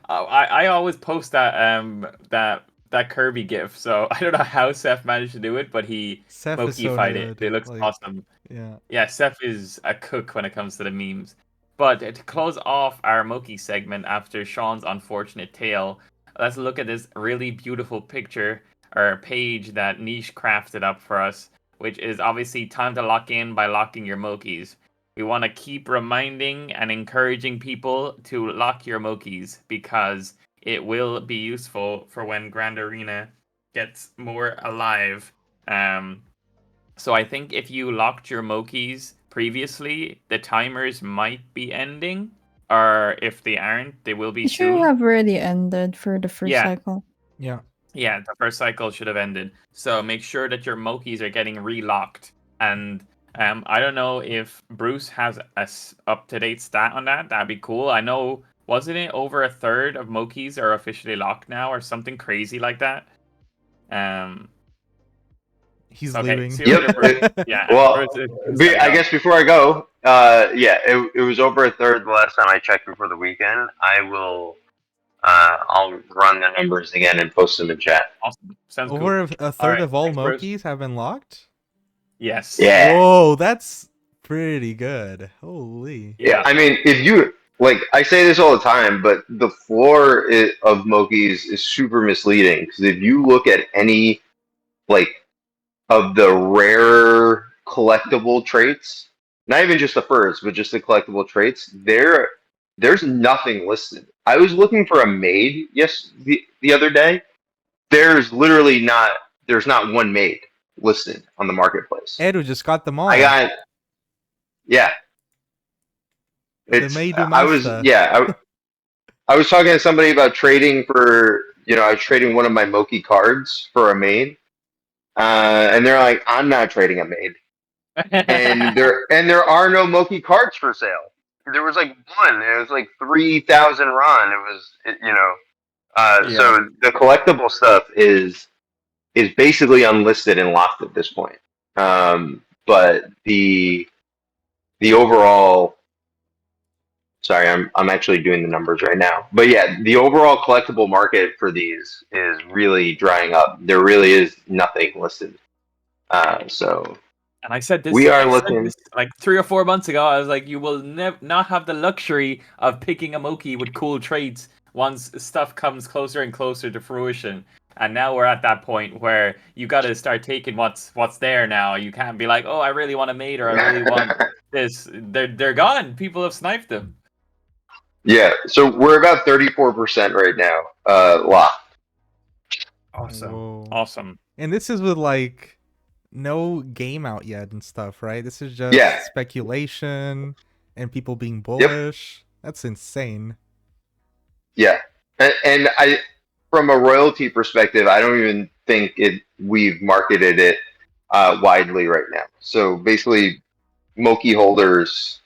I always post that Kirby gif. So I don't know how Seth managed to do it, but he Seth is so Moki-fied it. good. It looks Like, awesome. yeah. Yeah, Seth is a cook when it comes to the memes. But to close off our Moki segment after Sean's unfortunate tale, let's look at this really beautiful picture or page that Niche crafted up for us, which is obviously time to lock in by locking your Mokis. We want to keep reminding and encouraging people to lock your Mokis because it will be useful for when Grand Arena gets more alive. So I think if you locked your Mokies previously, the timers might be ending, or if they aren't, they will be It should soon. have already ended for the first Yeah. cycle. Yeah. Yeah, the first cycle should have ended. So make sure that your Mokies are getting relocked. And I don't know if Bruce has a up-to-date stat on that. That'd be cool. I know, wasn't it over a third of Mokies are officially locked now, or something crazy like that? He's Okay, leaving. see you later, Bruce. Yeah. Well, Bruce is I guess before I go, yeah, it was over a third the last time I checked before the weekend. I will, I'll run the numbers again and post them in chat. awesome. Sounds Over cool. a third of all thanks, Bruce. Mokies have been locked? Yes. Yeah. Whoa, that's pretty good. Holy. Yeah, I mean, if you like, I say this all the time, but the floor of Mokies is super misleading because if you look at any like of the rare collectible traits, not even just the furs, but just the collectible traits, there's nothing listed. I was looking for a maid the other day. There's not one maid listed on the marketplace. Edu just got them all. I got yeah. The It's maid I was master. I was talking to somebody about trading for I was trading one of my Moki cards for a maid. And they're like, I'm not trading a maid. And there are no Moki cards for sale. There was like one. It was like 3,000 Ron. So the collectible stuff is basically unlisted and locked at this point. But the overall, sorry, I'm actually doing the numbers right now. But yeah, the overall collectible market for these is really drying up. There really is nothing listed. And I said this. We are I said looking this, like 3 or 4 months ago. I was like, you will not have the luxury of picking a Moki with cool traits once stuff comes closer and closer to fruition. And now we're at that point where you got to start taking what's there now. You can't be like, oh, I really want a maid or I really want this. They're gone. People have sniped them. Yeah, so we're about 34% right now, locked. Awesome. Whoa. Awesome. And this is with like no game out yet and stuff, right? This is just speculation and people being bullish. That's insane. Yeah, and I, from a royalty perspective, I don't even think we've marketed it widely right now. So basically, Moki holders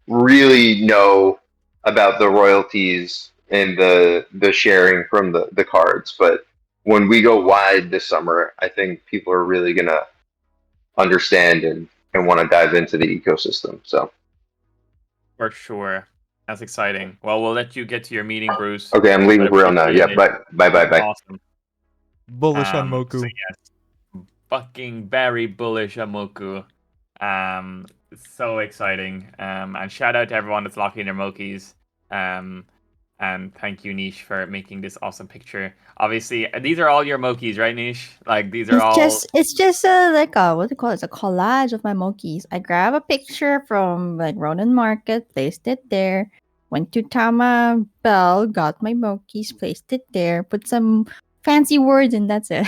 really know about the royalties and the sharing from the cards, but when we go wide this summer, I think people are really gonna understand and want to dive into the ecosystem. So for sure, that's exciting. Well, we'll let you get to your meeting, Bruce. Okay, I'm leaving for real now. Yeah, bye. Awesome. Bullish on Moku. So yes, fucking very bullish on Moku. So exciting. And shout out to everyone that's locking their Mokies. And thank you, Nish, for making this awesome picture. Obviously, these are all your Mokies, right, Nish? Like these are It's just like a what do you call it? It's a collage of my Mokies. I grab a picture from like Ronin Market, placed it there. Went to Tama Bell, got my Mokies, placed it there, put some fancy words, and that's it.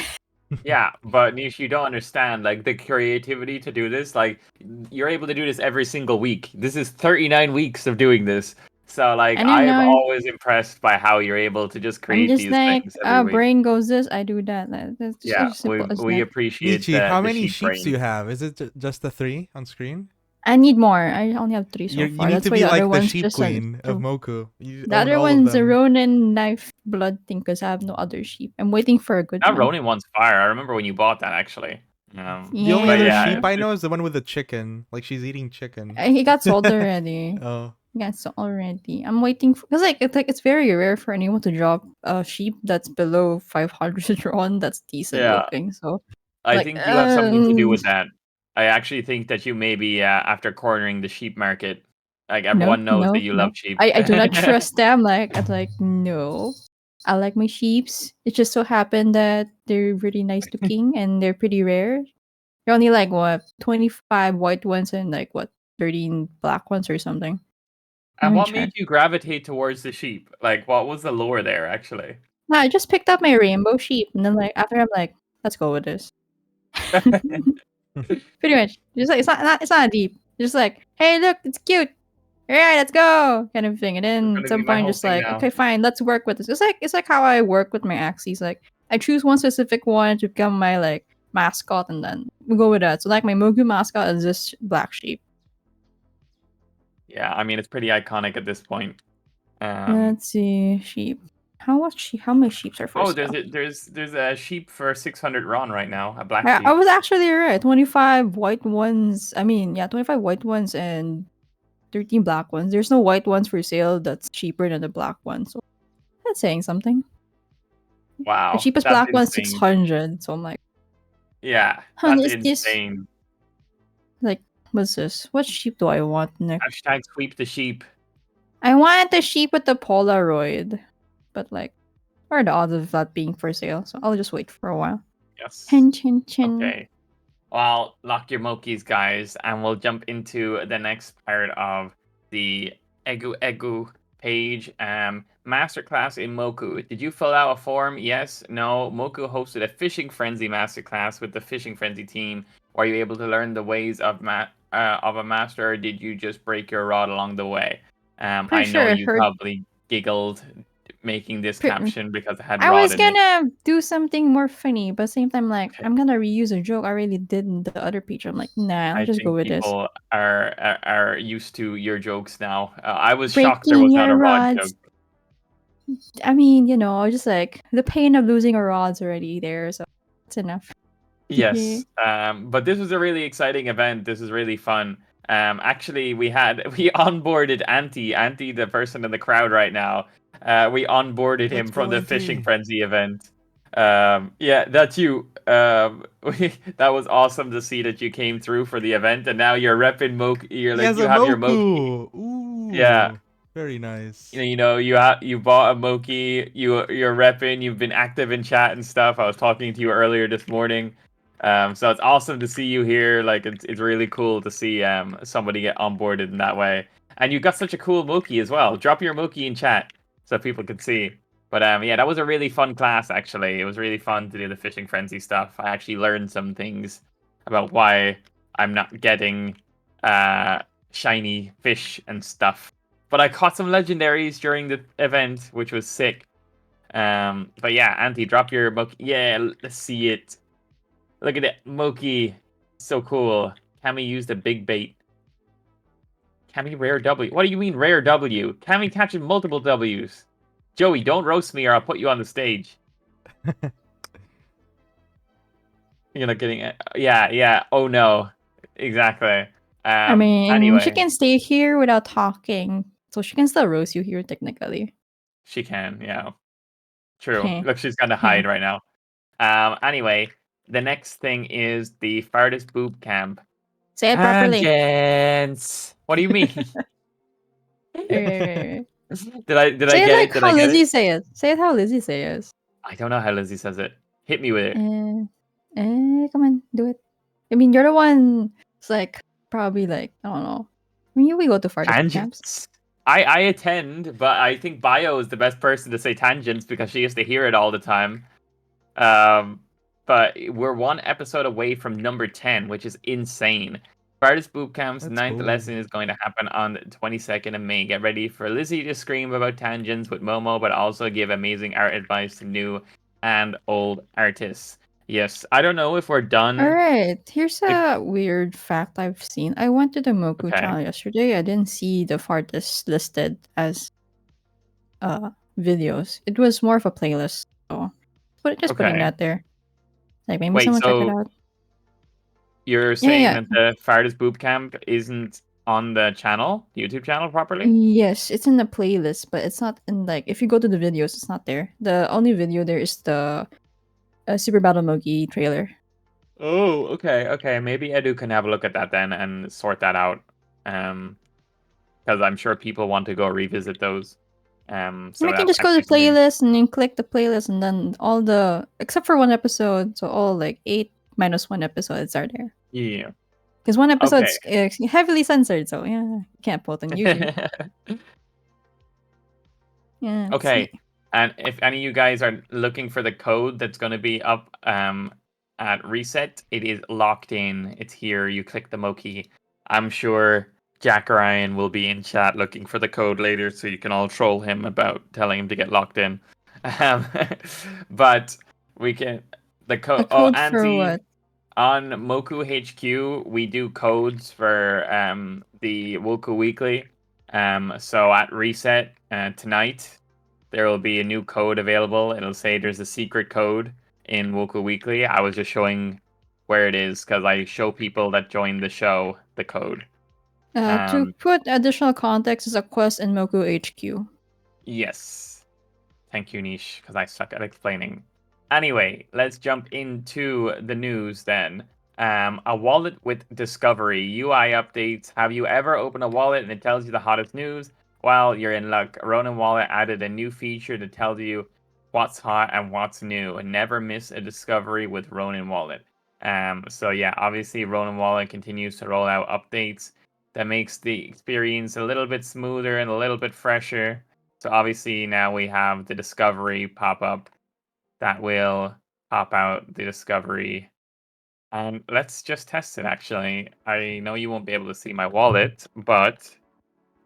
Yeah, but Nish, you don't understand like the creativity to do this. Like you're able to do this every single week. This is 39 weeks of doing this. So like I am always impressed by how you're able to just create I'm just these like, things every week. brain goes this, I do that. That's just Yeah, as simple as we that. appreciate Michi, how the many sheep sheeps do you brain. have? Is it just the 3 on screen? I need more. I only have 3 so You far. need That's to why be the other like the one's sheep just queen of 2. Moku. You The own other all of one's a them. Ronin knife blood thing because I have no other sheep. I'm waiting for a good That one. Ronin one's fire. I remember when you bought that actually. The only Yeah. other yeah, sheep I know is the one with the chicken. Like she's eating chicken. He got sold already. Oh. Yeah, so already. I'm waiting for because it's very rare for anyone to drop a sheep that's below 500 RON that's decent Yeah. looking. So I think you have something to do with that. I actually think that you maybe after cornering the sheep market, like everyone knows that you love sheep. I do not trust them. I'm like, no. I like my sheeps. It just so happened that they're really nice looking and they're pretty rare. They're only like what 25 white ones and like what 13 black ones or something. And Let me what check. made you gravitate towards the sheep? Like, what was the lure there, actually? No, I just picked up my rainbow sheep, and then like after I'm like, let's go with this. Pretty much. Just like it's not deep. Just like, hey, look, it's cute. All right, let's go, kind of thing. And then gonna at some be my point, whole just thing like, now. okay, fine, let's work with this. It's like how I work with my axes. Like, I choose one specific one to become my like mascot, and then we go with that. So like my Moku mascot is this black sheep. Yeah, I mean it's pretty iconic at this point. Let's see, sheep. How many sheep are for Oh, sale? there's a sheep for 600 RON right now, a black sheep. I was actually right. 25 white ones. I mean, yeah, 25 white ones and 13 black ones. There's no white ones for sale that's cheaper than the black ones. So that's saying something. Wow, The cheapest that's black one's insane. 600. So I'm like, Yeah, huh, that's this insane. like, what's this? What sheep do I want next? Hashtag sweep the sheep. I want the sheep with the Polaroid. But like, what are the odds of that being for sale? So I'll just wait for a while. Yes. Chin chin chin. Okay. Well, lock your Mokies, guys, and we'll jump into the next part of the Egu page. Masterclass in Moku. Did you fill out a form? Yes. No. Moku hosted a fishing frenzy masterclass with the fishing frenzy team. Were you able to learn the ways of a master, or did you just break your rod along the way? I know sure, you probably giggled making this caption because it had I rod was in it. gonna do something more funny, but same time, like, I'm gonna reuse a joke I really did in the other page. I'm like, nah, I'll just go with this. People are used to your jokes now. I was shocked there Breaking was not a your rod rods. joke. I mean, you know, just like the pain of losing a rod's already there, so it's enough. Yes. But this was a really exciting event. This is really fun. Actually, we onboarded Anti, the person in the crowd right now. We onboarded him Let's from go, the Fishing Anti. Frenzy event. Yeah, that's you. That was awesome to see that you came through for the event, and now you're repping Moku. You're He like has you a have your Moku. Moku. Ooh. Yeah. Very nice. You bought a Moki. You're repping. You've been active in chat and stuff. I was talking to you earlier this morning. So it's awesome to see you here. Like it's really cool to see somebody get onboarded in that way. And you got such a cool Moki as well. Drop your Moki in chat so people can see. But yeah, that was a really fun class actually. It was really fun to do the fishing frenzy stuff. I actually learned some things about why I'm not getting shiny fish and stuff. But I caught some legendaries during the event, which was sick. But yeah, Anti, drop your Moki. Yeah, let's see it. Look at it, Moki. So cool. Cammyyy used a big bait. Cammyyy rare W. What do you mean rare W? Cammyyy catching multiple Ws. Joey, don't roast me or I'll put you on the stage. You're not getting it. Yeah. Oh no. Exactly. I mean, anyway. she can stay here without talking, so she can still roast you here technically. She can, yeah. True. Okay. Look, she's gonna hide right now. Anyway, the next thing is the farthest boob camp. Say it properly. Tangents. What do you mean? Right. Did I say get it like it? Did how I get Lizzie it? say it. Say it how Lizzie say it. I don't know how Lizzie says it. Hit me with it. Come on, do it. I mean, you're the one. It's like probably like I don't know. I mean, we go to farthest camps. Tangents. I attend, but I think Bio is the best person to say tangents because she has to hear it all the time. But we're one episode away from number 10, which is insane. Farthest Boot Camp's ninth lesson is going to happen on the 22nd of May. Get ready for Lizzie to scream about tangents with Momo, but also give amazing art advice to new and old artists. Yes, I don't know if we're done. All right, here's a weird fact I've seen. I went to the Moku channel yesterday. I didn't see the farthest listed as videos. It was more of a playlist. So putting that there. Like maybe someone check it out. You're saying that the farthest boob camp isn't on the channel, YouTube channel properly? Yes, it's in the playlist, but it's not in like if you go to the videos, it's not there. The only video there is the Super Battle Mogi trailer. Oh, okay. Maybe Edu can have a look at that then and sort that out. Because I'm sure people want to go revisit those. So I can just go to the playlist and then click the playlist, and then all the except for one episode, so all like 8 minus 1 episodes are there. Yeah. Because one episode's heavily censored, so yeah, you can't put on YouTube. Yeah. Okay. And if any of you guys are looking for the code that's going to be up at reset, it is locked in. It's here. You click the Moki. I'm sure Jack Ryan will be in chat looking for the code later, so you can all troll him about telling him to get locked in. Um, but we can the A code. code for Auntie, what? on Moku HQ, we do codes for the Woku Weekly. So at reset tonight, there will be a new code available. It'll say there's a secret code in Woku Weekly. I was just showing where it is because I show people that join the show the code. To put additional context, is a quest in Moku HQ. Yes. Thank you, Nish, because I suck at explaining. Anyway, let's jump into the news then. A wallet with discovery. UI updates. Have you ever opened a wallet and it tells you the hottest news? Well, you're in luck. Ronin Wallet added a new feature that tells you what's hot and what's new. And never miss a discovery with Ronin Wallet. So yeah, obviously Ronin Wallet continues to roll out updates that makes the experience a little bit smoother and a little bit fresher. So obviously now we have the discovery pop up that will pop out the discovery. And let's just test it actually. I know you won't be able to see my wallet, but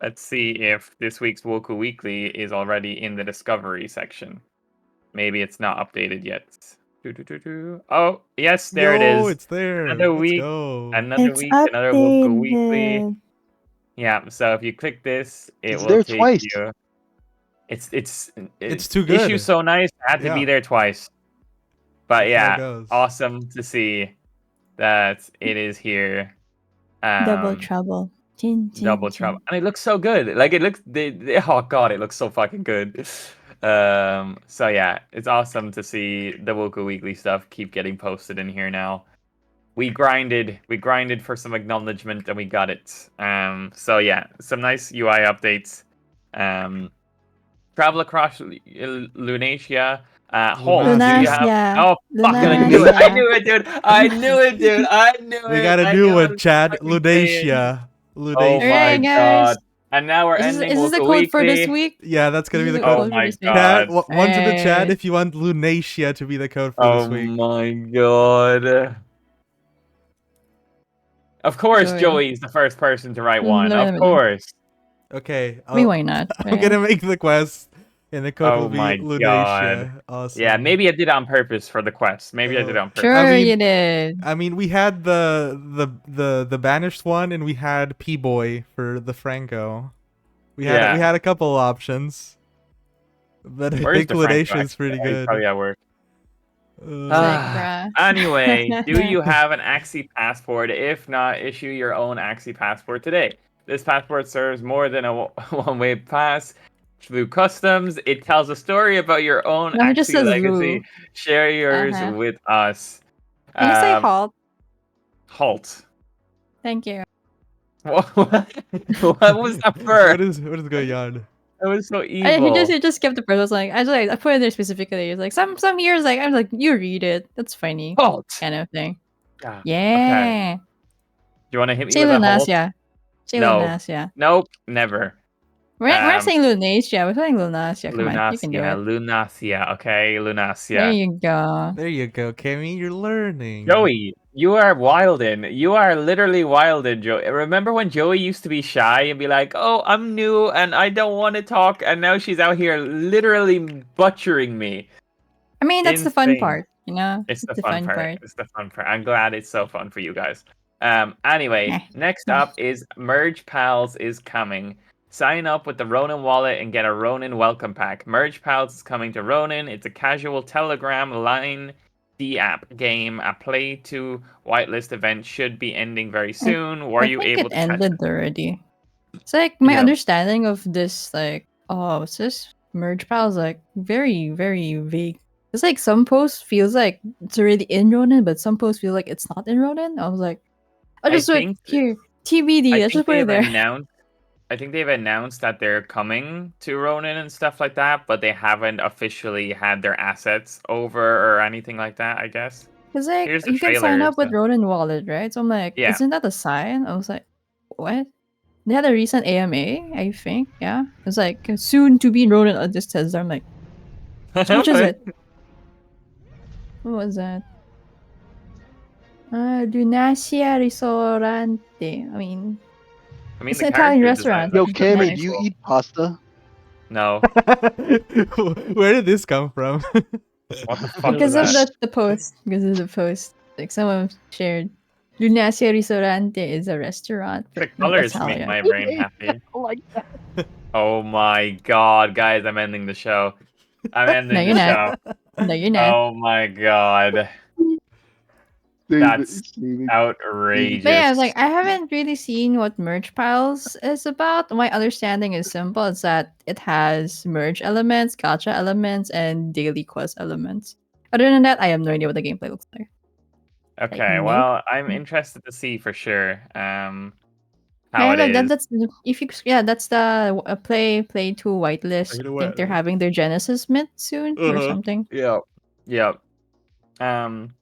let's see if this week's Woku Weekly is already in the discovery section. Maybe it's not updated yet. Oh, yes, there it is. It's there. Another Let's week. go. Another It's week, another Woku Weekly. updated. Yeah, so if you click this, it It's will there take twice. you. It's too good. Issue's so nice, I had to be Yeah. there twice. But That's how it yeah, goes. awesome to see that it is here. Double trouble. Chin, chin, Double chin. trouble, and it looks so good. Like it looks, oh god, it looks so fucking good. So yeah, it's awesome to see the Woku Weekly stuff keep getting posted in here now. We grinded for some acknowledgement and we got it. So yeah, some nice UI updates. Travel across Lunasia. Hold, do you have? Lunasia. Oh fuck! I knew it! I Lunasia. knew it, dude! I knew it, dude! I knew it! We got a I new knew one, it. Chad. Fucking say it. Lunasia. Oh Lunasia. my Alright, guys. god! And now we're Is ending this the Woku code for this Weekly. week? Yeah, that's gonna be the This is Oh code. my for this week. Chat, god! one to the chat Alright. if you want Lunasia to be the code for Oh this week. my god! Of course, Joey. Joey's the first person to write one. No, Of course. Okay. I mean, why not? I'm gonna make the quest, and the code Oh will be my Lunasia. god. Awesome. Yeah, maybe I did it on purpose for the quest. Maybe I did it on purpose. Sure, I mean- you did. I mean, we had the banished one, and we had P-Boy for the Franco. We had a couple options, but I Where's think the Franco, Lunasia is pretty actually? good. Probably at work. It's like, bruh. Anyway, do you have an Axie passport? If not, issue your own Axie passport today. This passport serves more than a one-way pass through customs. It tells a story about your own No, it just Axie says legacy. Woo. Share yours with us. Can you say halt? Halt. Thank you. What was that for? What is going on? That was so evil. He just kept the person. I was like, I put it there specifically. It's like some years like I'm like, you read it. That's funny. Halt. Kind of thing. Yeah. Yeah. Do you want to hit me Say with a halt? Lunasia. Say No. Lunasia. Nope, never. We're not saying Lunasia. We're saying Lunasia. Come on, you can do it. Lunasia, okay, Lunasia. There you go. There you go, Cammyyy. You're learning. Joey, you are wildin'. You are literally wildin', Joey. Remember when Joey used to be shy and be like, "Oh, I'm new and I don't want to talk," and now she's out here literally butchering me. I mean, that's the fun Insane. part, you know. It's the fun part. It's the fun part. I'm glad it's so fun for you guys. Anyway, next up is Merge Pals is coming. Sign up with the Ronin wallet and get a Ronin welcome pack. Merge Pals is coming to Ronin. It's a casual Telegram line D-app game. A play to whitelist event should be ending very soon. Were you able to it catch ended it? already? It's like my Yeah. understanding of this, like, what's this? Merge pals, like very, very vague. It's like some posts feels like it's already in Ronin, but some posts feel like it's not in Ronin. I was like, I just went here, TBD. I Let's just think put it there. I think they've announced that they're coming to Ronin and stuff like that, but they haven't officially had their assets over or anything like that, I guess. Because like Here's the you can sign trailer, up with so- Ronin wallet, right? So I'm like, Yeah. isn't that a sign? I was like, what? They had a recent AMA, I think. Yeah, it was like soon to be Ronin. It just says there. I'm like, so which is it? What was that? Dunasia Ristorante. I mean, it's the an Italian character restaurant. design Yo, looks Cammie, pretty do you cool. eat pasta? No. Where did this come from? What the fuck Because was of that? the post. Because of the post. Like someone shared. Lunasia Ristorante is a restaurant The in colors make Italia. my brain happy. Like that. Oh my god, guys, I'm ending the show. I'm ending No, the you're show. not. No, you're not. Oh my god. That's But outrageous. yeah, like I haven't really seen what Merge Piles is about. My understanding is simple. It's that it has merge elements, gacha elements, and daily quest elements. Other than that, I have no idea what the gameplay looks like. Okay, nope. well, I'm interested to see for sure how Yeah, it like is. that's if you that's the play to whitelist. I think they're having their Genesis Myth soon or something. Yep. Yep.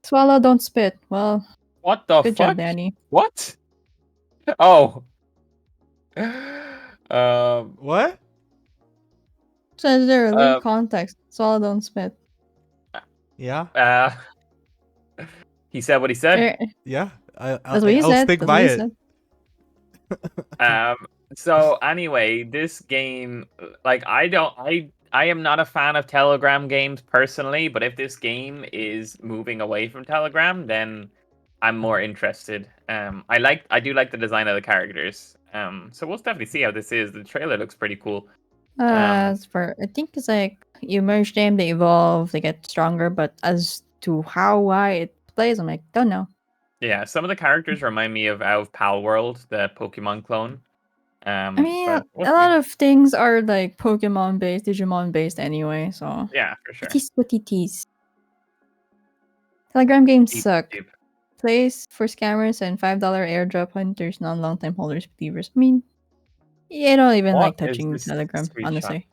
Swallow, don't spit. Well, What the good fuck? job, Danny. What? Oh. What? Says there, leave context. Swallow, don't spit. Yeah. He said what he said. Yeah. That's what he I'll said. stick That's by what he it. said. So anyway, this game, like, I am not a fan of Telegram games personally, but if this game is moving away from Telegram, then I'm more interested. I do like the design of the characters. So we'll definitely see how this is. The trailer looks pretty cool. I think it's like you merge them, they evolve, they get stronger, but as to why it plays, I'm like, don't know. Yeah, some of the characters remind me of out of Pal World, the Pokemon clone. I mean, But a lot of things are like Pokemon based, Digimon based anyway, so yeah, for sure. it is what it is. Telegram games Deep, suck. deep. Plays for scammers and $5 airdrop hunters, non long time holders, believers. I mean, I don't even What like is touching this Telegram, screenshot? honestly.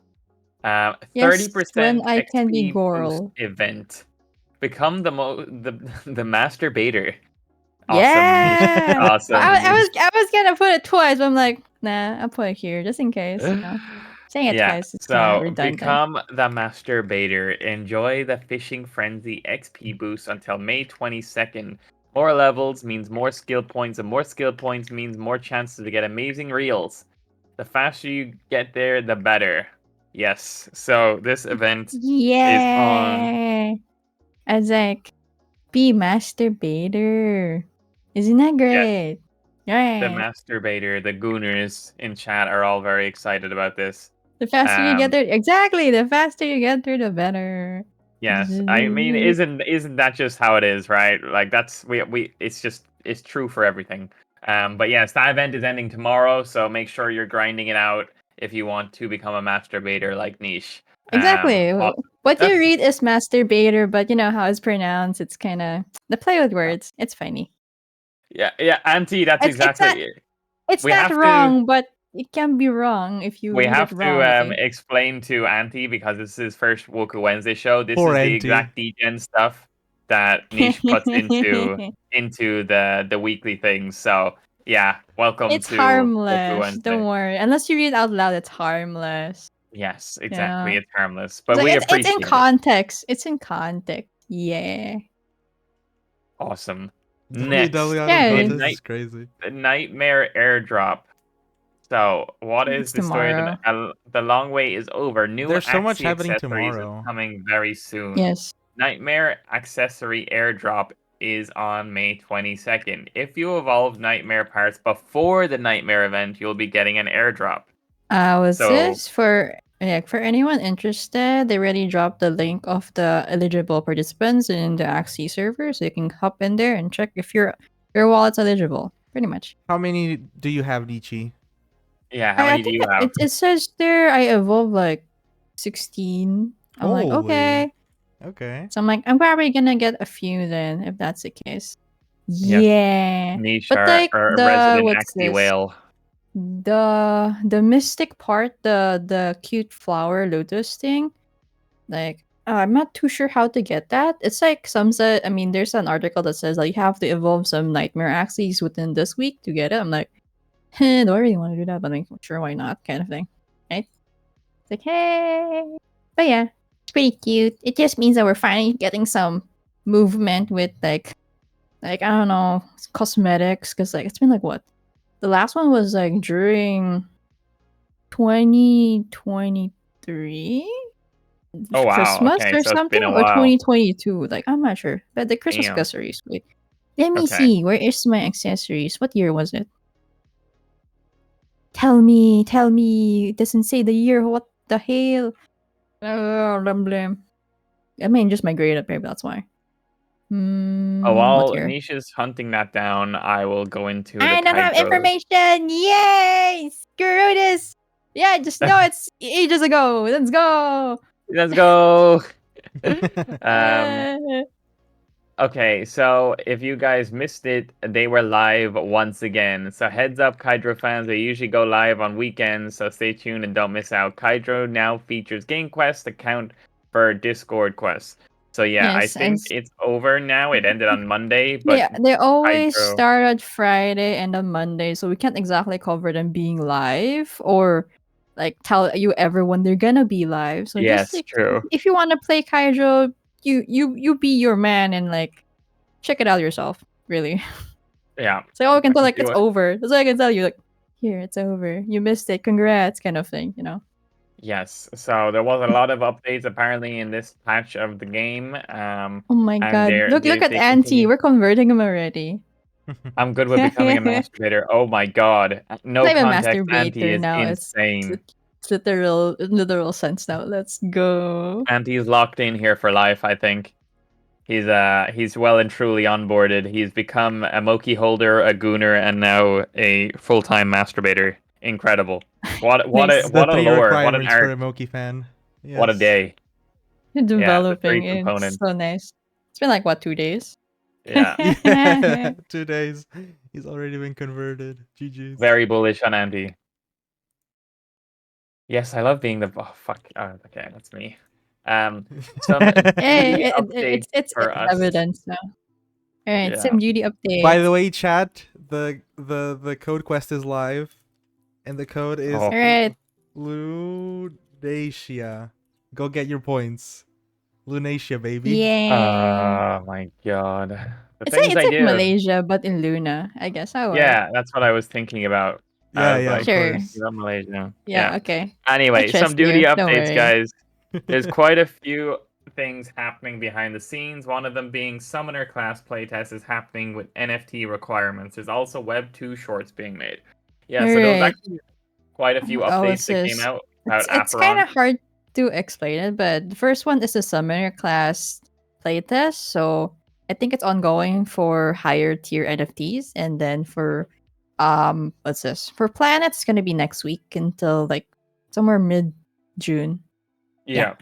30% Yes, when I can be XP boost Goral. event. Become the masturbator. Yeah. Awesome. I was gonna put it twice, but I'm like, nah, I'll put it here just in case. You know? Saying it Yeah, twice is kind of so redundant. become the masturbator. Enjoy the fishing frenzy XP boost until May 22nd. More levels means more skill points, and more skill points means more chances to get amazing reels. The faster you get there, the better. Yes, so this event is on. Yeah. I was like, be masturbator. Isn't that great? The Yeah. masturbator, the gooners in chat are all very excited about this. The faster you get there, exactly. The faster you get there, the better. Yes, I mean, isn't that just how it is, right? Like that's it's true for everything. But yes, that event is ending tomorrow, so make sure you're grinding it out if you want to become a masturbator like Niche. Exactly. What you that's- read is masturbator, but you know how it's pronounced. It's kind of the play with words. It's funny. Yeah, Auntie, that's exactly it. It's We not have to- wrong, but it can be wrong if you We read have it to wrongly. explain to Auntie, because this is his first Woku Wednesday show. This Poor is the Auntie. exact degen stuff that Niche puts into the weekly things. So yeah, welcome It's to Woku harmless. Wednesday. Don't worry. Unless you read out loud, it's harmless. Yes, exactly. Yeah. It's harmless, but It's we like, appreciate it's in it. context. It's in context. Yeah. Awesome. Next, This is crazy. the Nightmare airdrop. So, what is It's the story? tomorrow. The long wait is over. New There's so much Axie happening accessories tomorrow. is coming very soon. Yes. Nightmare accessory airdrop is on May 22nd. If you evolve Nightmare parts before the Nightmare event, you'll be getting an airdrop. Was So- this for anyone interested? They already dropped the link of the eligible participants in the Axie server, so you can hop in there and check if your wallet's eligible. Pretty much. How many do you have, Lichi? Yeah, how many do you have? It says there I evolved like 16. I'm like, Holy. okay. Okay. So I'm like, I'm probably gonna get a few then, if that's the case. Yes. Yeah. Niche But like or the resident what's Axie this? whale. The mystic part, the cute flower lotus thing, like I'm not too sure how to get that. It's like I mean, there's an article that says like you have to evolve some nightmare axes within this week to get it. I'm like, do I really want to do that? But I'm like, sure, why not? Kind of thing, right? It's like, hey, but yeah, it's pretty cute. It just means that we're finally getting some movement with like like I don't know, cosmetics, because like it's been like what? The last one was like during 2023 Oh wow. Christmas Okay, or so it's been something, a or while. 2022. Like I'm not sure, but the Christmas Damn. accessories. Wait, let me Okay. see. Where is my accessories? What year was it? Tell me. It doesn't say the year. What the hell? Blame. I mean, just my grade up here. That's why. Oh, What while year? Nisha's hunting that down, I will go into the I don't have Kydro. information. Yay! Screw this. Yeah, just know it's ages ago. Let's go. Let's go. um. Uh, Okay, so if you guys missed it, they were live once again. So heads up, Kydro fans, they usually go live on weekends, so stay tuned and don't miss out. Kydro now features Game Quest account for Discord quests. So yeah, I yes, and think it's over now. It ended on Monday, they but they always Kydro, start on Friday and on Monday, so we can't exactly cover them being live or like tell you everyone they're gonna be live. So just yes, like true. if you want to play Kaijo, you be your man and like check it out yourself. Really, Yeah. so all I can tell like Do it's it. over. That's all I can tell you. Like here, it's over. You missed it. Congrats, kind of thing. You know. Yes, so there was a lot of updates apparently in this patch of the game. Oh my And god! Look at they Auntie. continue. We're converting him already. I'm good with becoming a masturbator. Oh my god. No Not even context, Auntie masturbator is now. insane. It's literal sense now. Let's go. Auntie's locked in here for life, I think. He's well and truly onboarded. He's become a Moki holder, a gooner, and now a full-time masturbator. Incredible. What Nice. The a three lore, what an requirements for arc, a Moki fan. what a Yes. day. Yeah, the three Developing. It's components. so nice. It's been like what 2 days? Yeah. Yeah, 2 days. He's already been converted. GG's. Very bullish on Auntie. Yes, I love being the fuck. Oh, okay, that's me. Some Hey, updates it's for us. evidence now. All right, Yeah. some beauty updates. By the way, chat, the code quest is live, and the code is Oh. All right. Lunacia. Go get your points. Lunacia, baby. Yeah. Oh my god. The It's things I like do. Malaysia, but in Luna, I guess. Oh, Yeah, that's what I was thinking about. I was Yeah, like, of Sure. course. you love Malaysia. Yeah. Okay. Anyway, I some trust duty you. Don't updates, worry. guys. There's quite a few things happening behind the scenes. One of them being Summoner class playtest is happening with NFT requirements. There's also Web 2 shorts being made. Yeah, so there was Alright. actually quite a few Oh, updates it's that came just- out about It's kind Aperon. of hard to explain it, but the first one is the Summoner class playtest. So I think it's ongoing for higher tier NFTs, and then for what's this? For planets, it's gonna be next week until like somewhere mid June. Yeah.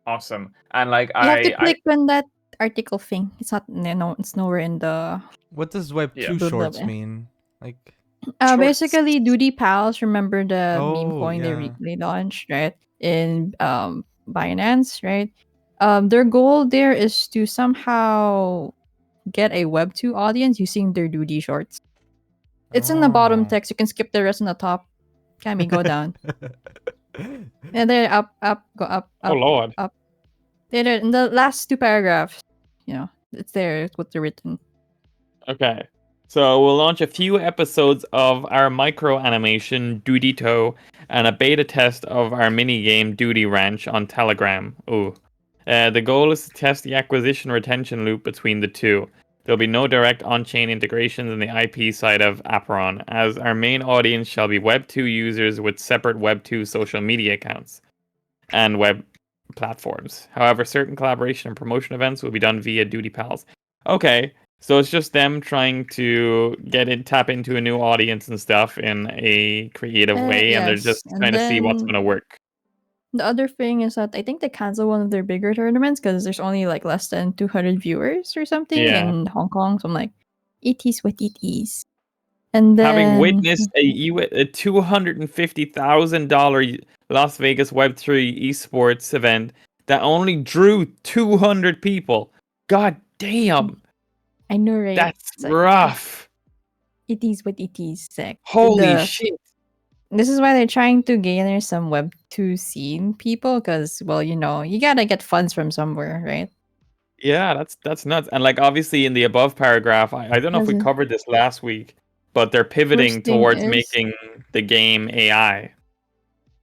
Awesome. And like You have to I click on that article thing. It's not no, it's nowhere in the What does Web Yeah. 2 Blah, blah, shorts blah. mean? Like, Shorts. Basically Duty Pals, remember the meme Oh, coin yeah. they launched, right? In Binance, right? Their goal there is to somehow get a Web 2 audience using their Duty shorts. It's in the bottom Oh. text. You can skip the rest on the top. Cammyyy, go down. And then up, go up, Oh lord. up. Then in the last two paragraphs, you know, it's there. It's what they're written. Okay. So we'll launch a few episodes of our micro animation Duty Toe and a beta test of our mini game Duty Ranch on Telegram. Ooh. The goal is to test the acquisition retention loop between the two. There'll be no direct on-chain integrations in the IP side of Aperon, as our main audience shall be Web 2 users with separate Web 2 social media accounts and web platforms. However, certain collaboration and promotion events will be done via Duty Pals. Okay, so it's just them trying to tap into a new audience and stuff in a creative way, and they're Yes, just and trying to see what's then- going to work. The other thing is that I think they canceled one of their bigger tournaments because there's only like less than 200 viewers or something Yeah. in Hong Kong. So I'm like, it is what it is. And then Having witnessed a $250,000 Las Vegas Web3 esports event that only drew 200 people. God damn. I know, right? That's It's like, rough. it is what it is. Like, Holy shit. This is why they're trying to garner some Web 2 scene people because, well, you know, you gotta get funds from somewhere, right? Yeah, that's nuts. And like obviously in the above paragraph, I don't know if we Doesn't- covered this last week, but they're pivoting Worst thing towards is- making the game AI.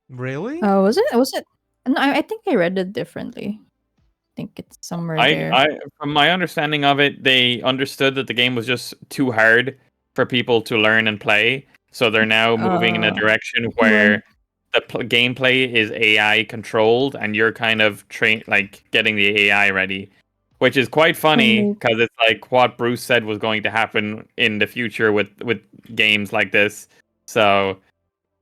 Really? Was it? Was it? No, I think I read it differently. I think it's somewhere there. From my understanding of it, they understood that the game was just too hard for people to learn and play, so they're now moving in a direction where the gameplay is AI controlled, and you're kind of getting the AI ready, which is quite funny because it's like what Bruce said was going to happen in the future with games like this. So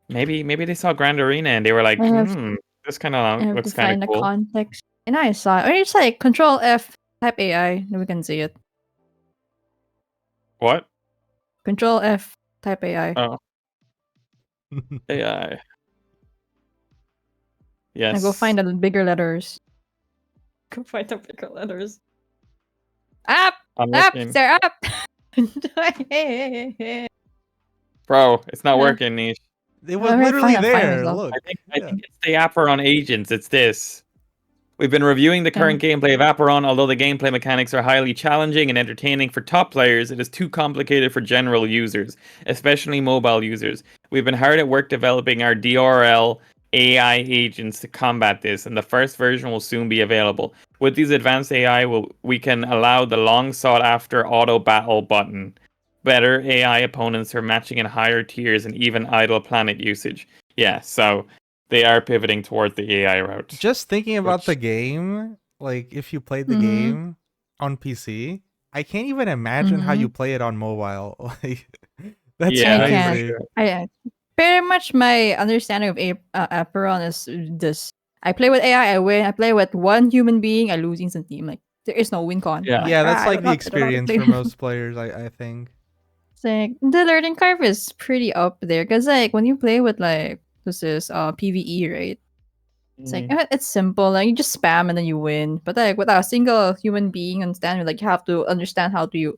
maybe they saw Grand Arena and they were like, this kind I of have looks to kind find of the cool. context. And I saw it. Or it's like Control F, type AI, then we can see it. What? Control F, type AI. Oh. AI. Yes. Now go find the bigger letters. Go find the bigger letters. Up! I'm Up! looking. They're up! Bro, it's not Yeah. working, Niche. It was I'm gonna literally find there. myself. Look. I think it's the Aperon agents. It's this. We've been reviewing the current gameplay of Aperon. Although the gameplay mechanics are highly challenging and entertaining for top players, it is too complicated for general users, especially mobile users. We've been hard at work developing our DRL AI agents to combat this, and the first version will soon be available. With these advanced AI, we can allow the long sought after auto battle button, better AI opponents for matching in higher tiers, and even idle planet usage. Yeah, so they are pivoting towards the AI route. Just thinking about the game, like if you played the game on PC, I can't even imagine how you play it on mobile. Like that's crazy. I very much my understanding of Aperon is this: I play with AI, I win. I play with one human being, I lose instantly. I'm like, there is no win con. Yeah, that's like the I experience for most players. I think. It's like the learning curve is pretty up there because like when you play with like this is PVE, right? It's like it's simple, like you just spam and then you win. But like without a single human being understanding, like you have to understand how do you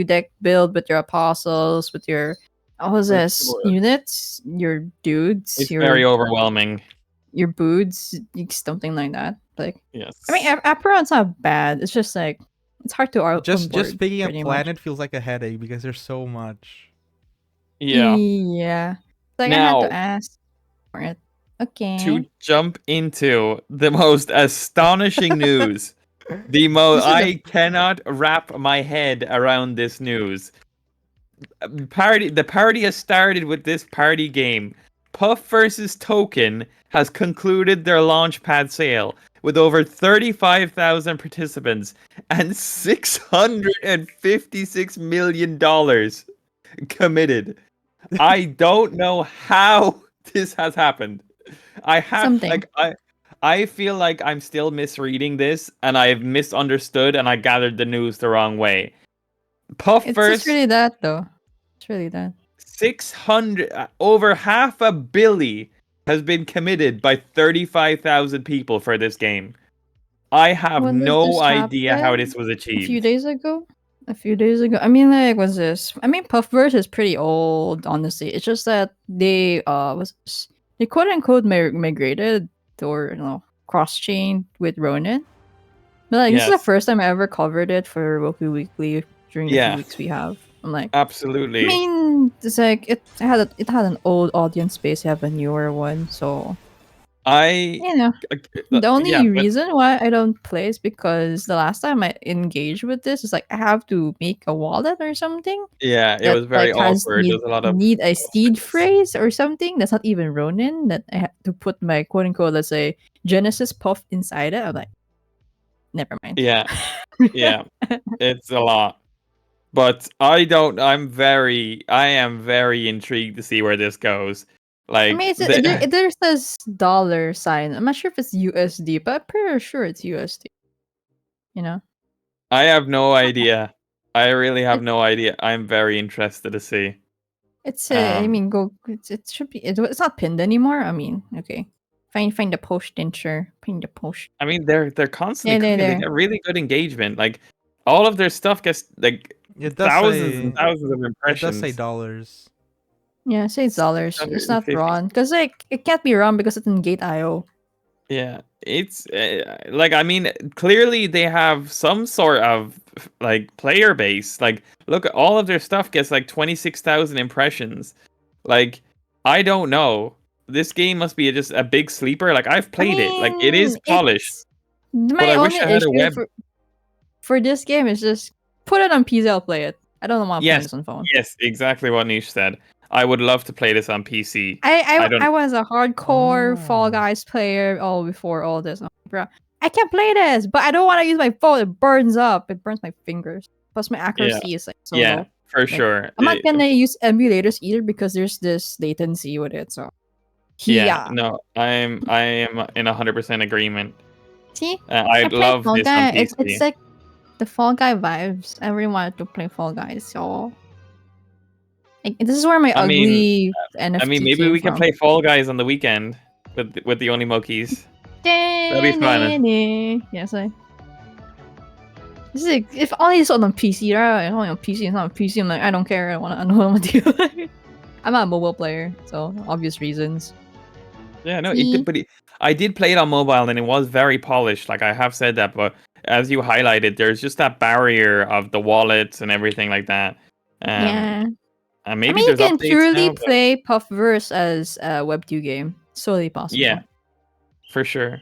deck build with your apostles, with your units, your dudes, it's very overwhelming. Your boots, something like that. Like yes, I mean Aperon's not bad. It's just like it's hard to just picking a planet feels like a headache because there's so much. Yeah. Like now, I had to ask for it. Okay. To jump into the most astonishing news. I cannot wrap my head around this news. The party has started with this party game. Puff vs. Token has concluded their launchpad sale with over 35,000 participants and $656 million committed. I don't know how this has happened. I feel like I'm still misreading this and I've misunderstood and I gathered the news the wrong way. It's just really that though. It's really that. 600 over $500 million has been committed by 35,000 people for this game. I have no idea how this was achieved. A few days ago. I mean, like, what's this? I mean, Puffverse is pretty old, honestly. It's just that they they quote unquote migrated or cross chain with Ronin. But like this is the first time I ever covered it for Woku Weekly during the 2 weeks we have. I'm like, absolutely. I mean, it's like it had an old audience base. You have a newer one, so the only reason why I don't play is because the last time I engaged with this is like I have to make a wallet or something. Yeah, it was very awkward. There's a lot of need a seed phrase or something that's not even Ronin that I have to put my quote unquote, let's say, Genesis Puff inside it. I'm like, never mind. Yeah, it's a lot. But I am very intrigued to see where this goes. Like, I mean, there's this dollar sign. I'm not sure if it's USD, but I'm pretty sure it's USD. You know? I have no idea. I really have no idea. I'm very interested to see. It's I mean, it should be. It's not pinned anymore. I mean, okay. Find the post, pin the post. I mean, they're constantly they get really good engagement. Like all of their stuff gets like thousands and thousands of impressions. It does say dollars. Yeah, say it's dollars. It's not wrong because like it can't be wrong because it's in Gate.io. Yeah, it's like, I mean, clearly they have some sort of like player base. Like, look, all of their stuff gets like 26,000 impressions. Like, I don't know. This game must be just a big sleeper. Like, I've played it. Like, it is polished. But My I wish only I had a issue web. for this game is just put it on PC. I'll play it. I don't want to play Yes, this on phone. yes, exactly what Nish said. I would love to play this on PC. I was a hardcore Fall Guys player all before all this. Bro, I can play this, but I don't want to use my phone. It burns up. It burns my fingers. Plus, my accuracy is like so low. For Like, sure. I'm not gonna use emulators either because there's this latency with it. So no, I am in 100% agreement. See, I love Fall this Guy. on PC. It's like the Fall Guy vibes. I really wanted to play Fall Guys, so like, this is where my ugly NFT I mean, maybe came we can from. play Fall Guys on the weekend with the only Mokis. That'd be fun. Yes, this is if only it's on PC, right? Only on PC, it's not on PC. I'm like, I don't care. I know what to do. I'm not a mobile player, so obvious reasons. Yeah, no, I did play it on mobile and it was very polished. Like, I have said that, but as you highlighted, there's just that barrier of the wallets and everything like that. Yeah. And maybe I mean, you there's can updates purely now, but... play Puffverse as a Web 2 game. It's totally possible. Yeah, for sure.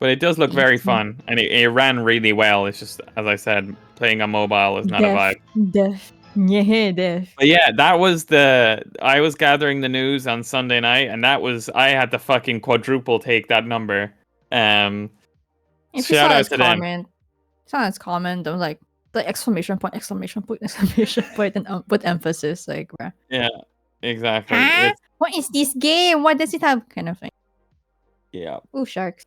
But it does look very fun, and it ran really well. It's just, as I said, playing on mobile is not a vibe. Def. But yeah, that was I was gathering the news on Sunday night, and I had to fucking quadruple take that number. If you Shout saw out his to them. comment, I was like, the exclamation point, and with emphasis, like, bruh. Yeah, exactly. Huh? What is this game? What does it have? Kind of thing. Yeah. Ooh, sharks.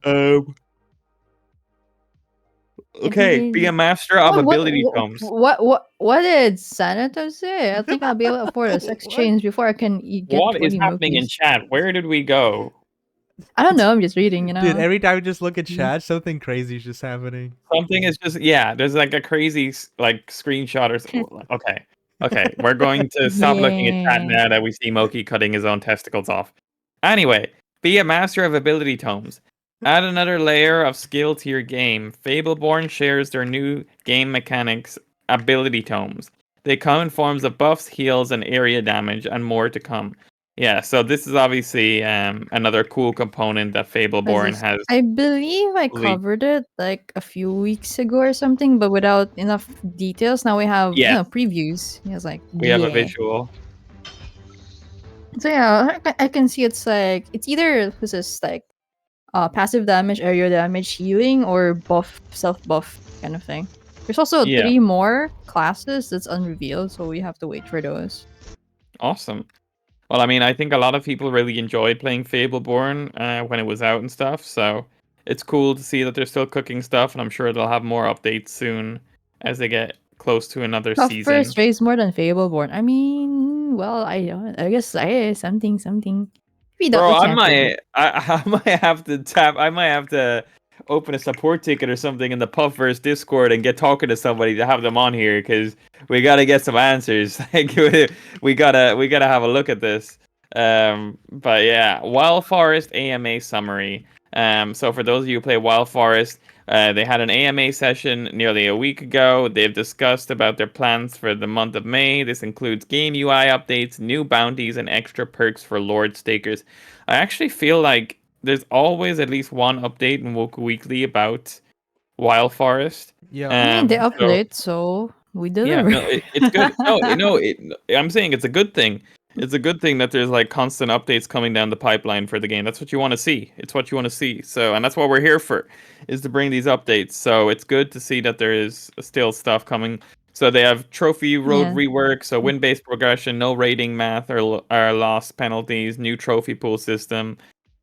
Okay, be a master of ability tomes. What did Senator say? I think I'll be able to afford a sex change before I can get What 20 is happening in Mokies. chat? Where did we go? I don't know. I'm just reading, Dude, every time I just look at chat, something crazy is just happening. Something is just there's like a crazy like screenshot or something. Okay, we're going to stop looking at chat now that we see Moki cutting his own testicles off. Anyway, be a master of ability tomes. Add another layer of skill to your game. Fableborn shares their new game mechanics, ability tomes. They come in forms of buffs, heals, and area damage, and more to come. Yeah, so this is obviously another cool component that Fableborn has. I believe I covered it like a few weeks ago or something, but without enough details. Now we have previews. It's like we have a visual. So yeah, I can see it's either this is like passive damage, area damage, healing, or buff, self-buff kind of thing. There's also 3 more classes that's unrevealed, so we have to wait for those. Awesome. Well, I mean, I think a lot of people really enjoyed playing Fableborn when it was out and stuff, so it's cool to see that they're still cooking stuff, and I'm sure they'll have more updates soon as they get close to another season. First raise more than Fableborn. I mean, well, I guess something. Bro, I might have to open a support ticket or something in the Puffverse Discord and get talking to somebody to have them on here, because we gotta get some answers. Like, we gotta have a look at this. But yeah, Wild Forest AMA summary. So for those of you who play Wild Forest, they had an AMA session nearly a week ago. They've discussed about their plans for the month of May. This includes game UI updates, new bounties, and extra perks for Lord Stakers. I actually feel like there's always at least one update in Woku Weekly about Wild Forest. Yeah, I mean, they update, so we deliver. Yeah, it's good. I'm saying it's a good thing. It's a good thing that there's like constant updates coming down the pipeline for the game. That's what you want to see. It's what you want to see. So, and that's what we're here for, is to bring these updates. So it's good to see that there is still stuff coming. So they have trophy road rework, so win-based progression, no rating math or loss penalties, new trophy pool system,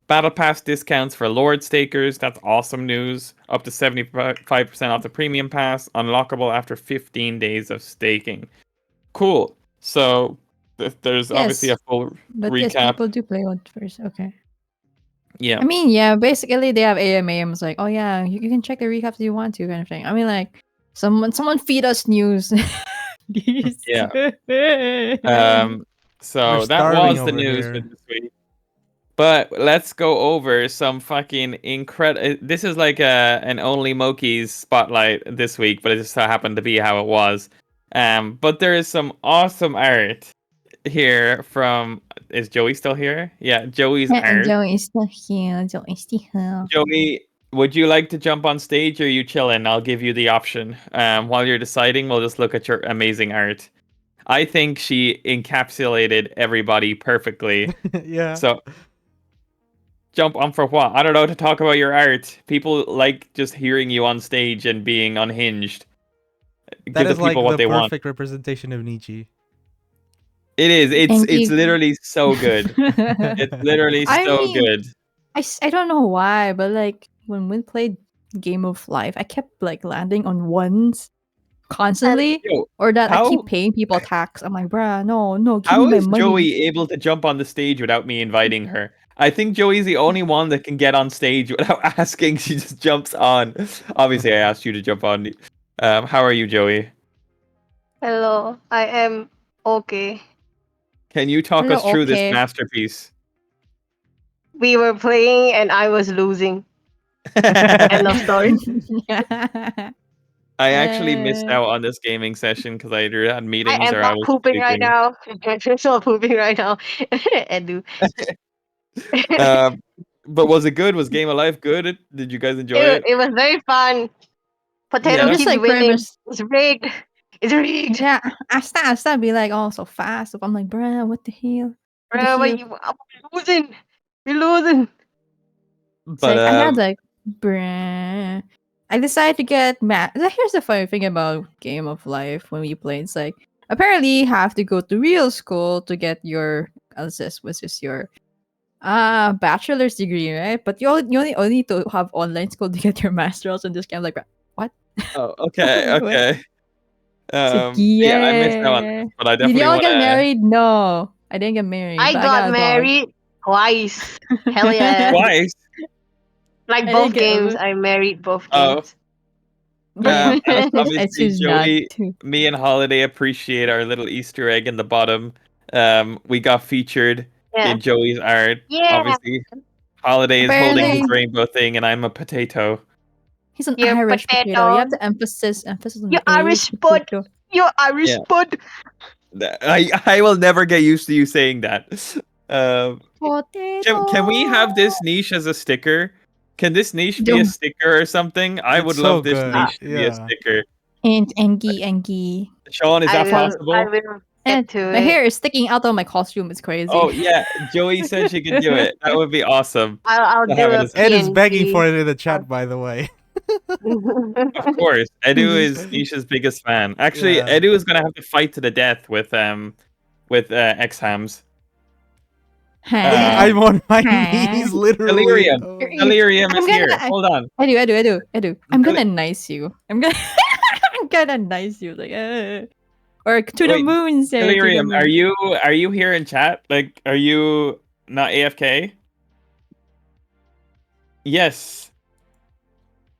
battle pass discounts for Lord Stakers. That's awesome news. Up to 75% off the premium pass, unlockable after 15 days of staking. Cool. So there's obviously a full recap. Yes, people do play one first. Okay. Yeah. I mean, yeah, basically they have AMA. It's like, oh yeah, you can check the recaps if you want to, kind of thing. I mean, like, someone feed us news. Yeah. So that was the news for this week. But let's go over some fucking incredible. This is like an only Moki's spotlight this week, but it just so happened to be how it was. But there is some awesome art here from. Is Joey still here? Yeah, Joey's art. Joey's still here. Joey's still here. Joey, would you like to jump on stage, or are you chilling? I'll give you the option. While you're deciding, we'll just look at your amazing art. I think she encapsulated everybody perfectly. Yeah. So, jump on for what? I don't know, to talk about your art. People like just hearing you on stage and being unhinged. That Give is the people like what the they want. perfect representation of Nietzsche. It is. Thank It's you. literally so good. It's literally I so mean, good. I don't know why, but like when we played Game of Life, I kept like landing on ones constantly, Yo, or that I how- keep paying people tax. I'm like, bruh, no, give How me my is money. Joey able to jump on the stage without me inviting her? I think Joey's the only one that can get on stage without asking. She just jumps on. Obviously, I asked you to jump on. How are you, Joey? Hello, I am okay. Can you talk Hello, us through okay. this masterpiece? We were playing and I was losing. End of story. I actually missed out on this gaming session because I either had meetings I am or I not was pooping right sleeping. now. I'm still pooping right now. Edu. But was it good? Was Game of Life good? Did you guys enjoy it? It was very fun. Potato Yeah. Just keeps like pretty winning. much- It's rigged. It's rigged. Yeah, I start be like, oh, so fast. I'm like, bruh, what the hell? What the Bro, hell? I'm losing. You're losing. It's But like I had like, bruh. I decided to get mad. Here's the funny thing about Game of Life when we play. It's like apparently you have to go to real school to get your which is your bachelor's degree, right? But you only need to have online school to get your master's in this game. Like, what? oh, okay, What? okay. It's like, Yeah, I missed out on yeah. this, but I Did definitely y'all want get to. married? No, I didn't get married. I but got got a dog. married twice. Hell yeah. Twice. Like I both didn't get games, over- I married both Oh. games. And I obviously, choose not Joey, to. me and Holiday appreciate our little Easter egg in the bottom. We got featured Yeah. in Joey's art. Yeah. Obviously, Holiday is holding his Apparently- rainbow thing, and I'm a potato. He's an You're Irish potato. potato. You have to emphasis on You the Irish bud. potato. You're Irish Yeah. bud. I will never get used to you saying that. Potato. Can we have this niche as a sticker? Can this niche be a Don't- sticker or something? I It's would so love this good, niche to be a yeah. sticker. And Engie. Sean, is that I possible? will And get to my it. hair is sticking out of my costume. It's crazy. Oh yeah, Joey said she could do it. That would be awesome. I'll to do have it a as- Ed is begging PNG. for it in the chat, by the way. Of course, Edu is Nisha's biggest fan. Actually, Yeah. Edu is gonna have to fight to the death with X-Hams. Huh? I'm on my Huh? knees, literally. Delirium. Oh. Delirium is I'm here. gonna- Hold on. Edu. I'm gonna nice you. I'm gonna I'm gonna nice you. Like or to the Wait, moon, say to the Delirium, moon. are you here in chat? Like, are you not AFK? Yes.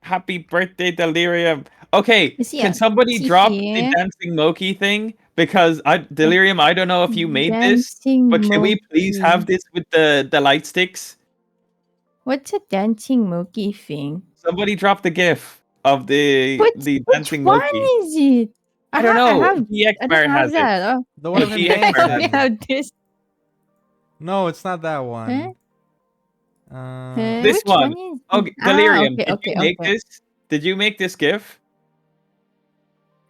Happy birthday, Delirium. Okay, Is he can a- somebody is he drop here? the dancing Moki thing? Because Delirium, I don't know if you made this, Dancing but can we please Moki. have this with the light sticks? What's a dancing Moki thing? Somebody drop the GIF of the Which dancing one Moki. is it? I don't know. I DX don't Bar have has it. that. Oh, The one of Yeah, him he ain't I Dancing. don't have this. No, it's not that one. This Which one. is Oh, Delirium, okay, did you make okay. this? Did you make this GIF?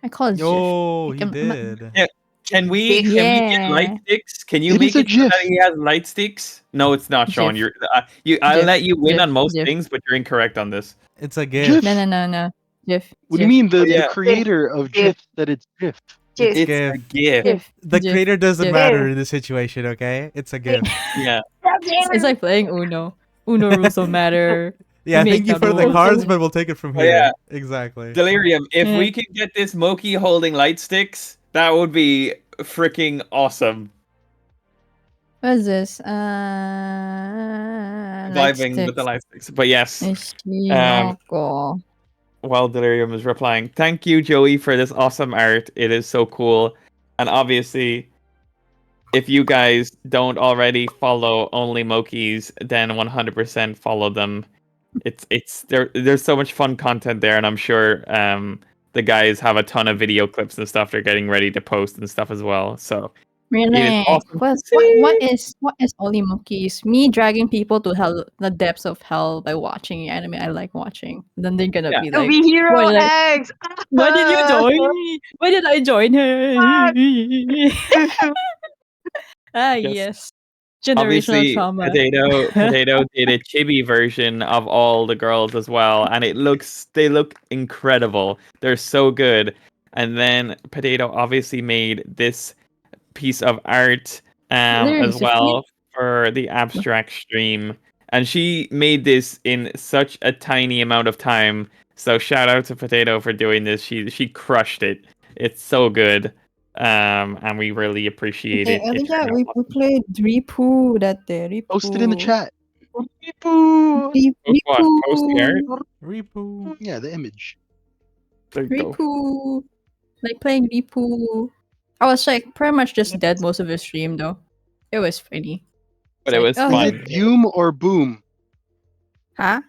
I call it Oh, GIF. he I'm not- did. Can we get Yeah. light sticks? Can you It make is a it so that GIF. he has light sticks? No, it's not, Sean. GIF. I'll GIF, let you win GIF, on most GIF. things, but you're incorrect on this. It's a gift. No. GIF. What do you GIF. mean Oh, the yeah. creator of GIF. GIF that it's GIF? It's It's GIF. a GIF. GIF. The GIF. creator doesn't GIF. matter in this situation, okay? It's a gift. Yeah. It's like playing Uno. Uno rules don't matter. Yeah, Make thank you the for the rules. cards, but we'll take it from Oh, here. yeah. Exactly. Delirium, if Yeah. we can get this Moki holding light sticks, that would be freaking awesome. What is this? Vibing with the light sticks. But yes, Ishimoko. while Delirium is replying, thank you, Joey, for this awesome art. It is so cool. And obviously, if you guys don't already follow Only Mokies, then 100% follow them. There's so much fun content there, and I'm sure the guys have a ton of video clips and stuff they're getting ready to post and stuff as well. So Really? it is awesome. What is Only Monkeys? Me dragging people to hell, the depths of hell by watching anime I like watching. Then they're gonna Yeah. be To like, be hero "Why did eggs. why did you join me? Why did I join her?" Yes. Generational Obviously, trauma. Potato did a chibi version of all the girls as well, and they look incredible. They're so good. And then Potato obviously made this piece of art as well for the abstract stream, and she made this in such a tiny amount of time. So shout out to Potato for doing this. She crushed it. It's so good. And we really appreciate it. I think It turned out we awesome. played Ripu that day. Post it in the chat. Ripu. Post what? Post the art? Repo. Yeah, the image. There you go. Ripu. Like playing Ripu. I was like pretty much just dead most of the stream though. It was funny. But It's it like, was oh, Is fun. it Boom or Boom? Huh?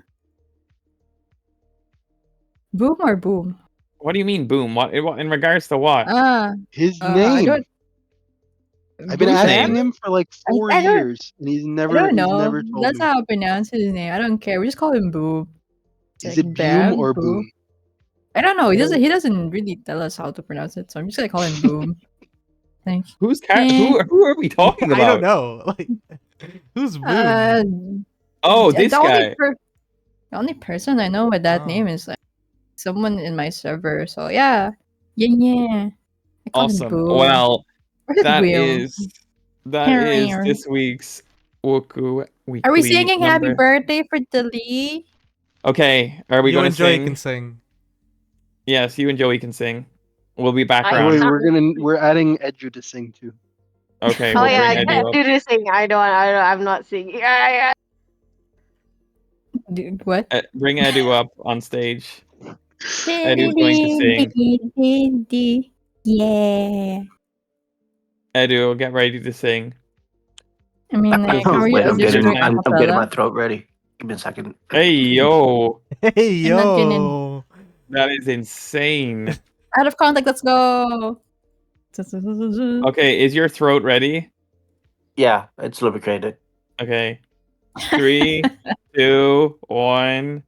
Boom or boom? What do you mean, boom? What in regards to what? His I name. don't. I've been Whose asking name? him for like 4 I don't- years, and he's I never don't know. told That's me. how I pronounce his name. I don't care. We just call him Boom. It's Is like it Boom Bam, or Boom. Boom? I don't know. He doesn't really tell us how to pronounce it, so I'm just gonna call him Boom. Thanks. Who's Eh. who are we talking about? I don't know. Like, who's Boom? Oh, the this guy. The only person I know with that Oh. name is like someone in my server. So yeah. I call him Awesome. Boom. Well, Or is it that Will? is this week's Woku Weekly. Are we singing happy number. birthday for Dali? Okay, are we You going and to Joey sing? can sing. Yes, you and Joey can sing. We'll be I- background. Wait, we're adding Edu to sing too. Okay, Oh we'll yeah, I bring Edu can't up. do this thing. I'm not singing. What? Bring Edu up on stage. Edu's going to sing. Yeah. Edu, get ready to sing. I mean, like, how are you? Wait, I'm getting doing my- a cappella? throat ready. Give me a second. Hey, yo. Hey I'm not gonna- yo. That is insane. Out of contact, let's go. Okay, is your throat ready? Yeah, it's lubricated. Okay. 3, 2, 1,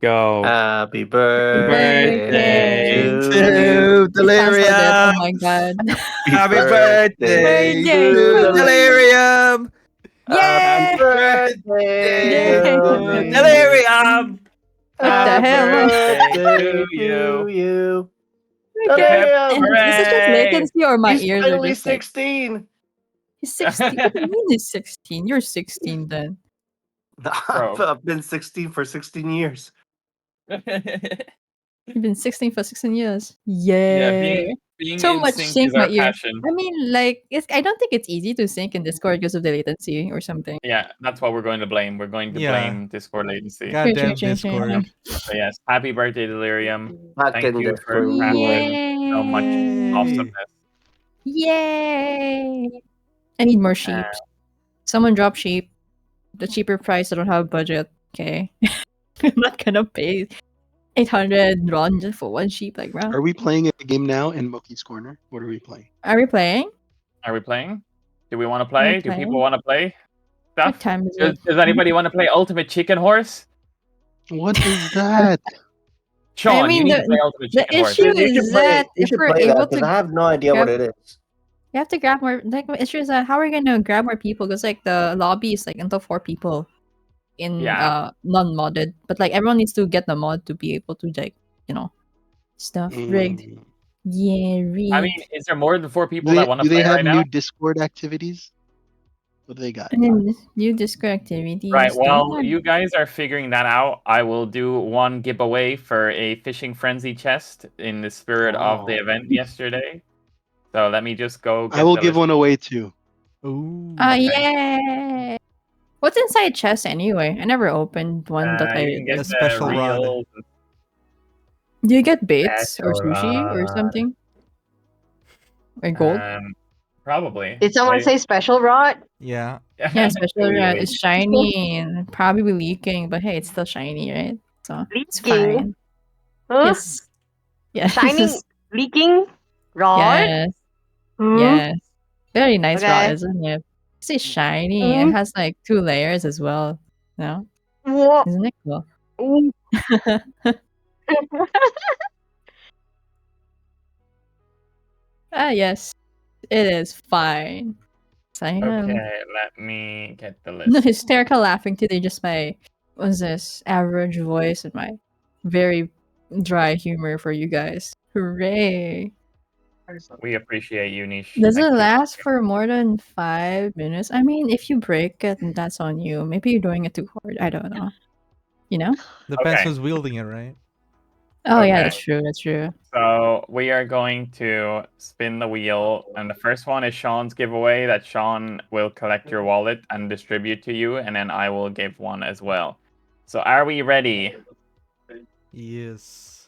go. Happy birthday to to Oh my god. Happy birthday Birthday to to Delirium! Yay! birthday, Yay! Delirium! What the hell? to you. Okay. Delirium! Is it just latency or my He's ears are finally just like 16. he's 16? What do you mean he's 16? You're 16 then. I've been 16 for 16 years. You've been 16 for 16 years. Yeah, Yay. being So in much sync sync is our my ears. passion. I mean, like, I don't think it's easy to sync in Discord because of the latency or something. Yeah, that's what we're going to blame. We're going to blame Discord latency. Goddamn Change. Discord. So yes, happy birthday, Delirium. Back Thank in you for Discord. crafting so much awesomeness. Yay! I need more sheep. Someone drop sheep. The cheaper price. I don't have a budget. Okay. I'm not gonna pay 800 RON just for one sheep, like, bro. Are we playing a game now in Moki's Corner? What are we playing? Are we playing? Are we playing? Do we want to play? Do playing? people want to play What stuff? time is it? Does anybody want to play Ultimate Chicken Horse? What is that? Sean, mean, you need to play Ultimate the Chicken Horse. issue You should is play that it. You if should we're play able that because to, I have no idea what grab- it is. you have to grab more. Like, the issue is that how are we gonna grab more people? Because like the lobby is like until 4 people in Yeah. non-modded, but like everyone needs to get the mod to be able to like stuff rigged. Mm. Yeah, rigged. I mean, is there more than 4 people Do that they, want to do they play have right new now? Discord activities? What do they got? I mean, new Discord activities. Right. don't Well, have- you guys are figuring that out. I will do one giveaway for a fishing frenzy chest in the spirit of the Oh. event yesterday. So let me just go. I will give one away too. Ooh. Yay! What's inside chest anyway? I never opened one that You can I. get A the special rod. reels. Do you get baits or Special sushi or rod. something? Or gold? Probably. Did someone say special rod? Yeah. Yeah, special Really? red. It's shiny and probably leaking, but hey, it's still shiny, right? So it's Leaking? fine. Huh? Yes. Yes. Shiny leaking rod? Yes. Hmm? Yes. Very nice rod, Okay. isn't it? It's shiny. It Mm. has like 2 layers as well. No? Whoa. Isn't it cool? Ooh. Ah, yes. It is fine. So, Okay, let me get the no list. hysterical laughing today, just my what's this average voice and my very dry humor for you guys. Hooray! We appreciate you, Niche. Does Thank it you. last for more than 5 minutes? I mean, if you break it, that's on you. Maybe you're doing it too hard. I don't know. You know? Depends Okay. who's wielding it, right? Oh yeah, Okay. that's true. That's true. So we are going to spin the wheel, and the first one is Sean's giveaway that Sean will collect your wallet and distribute to you, and then I will give one as well. So are we ready? Yes.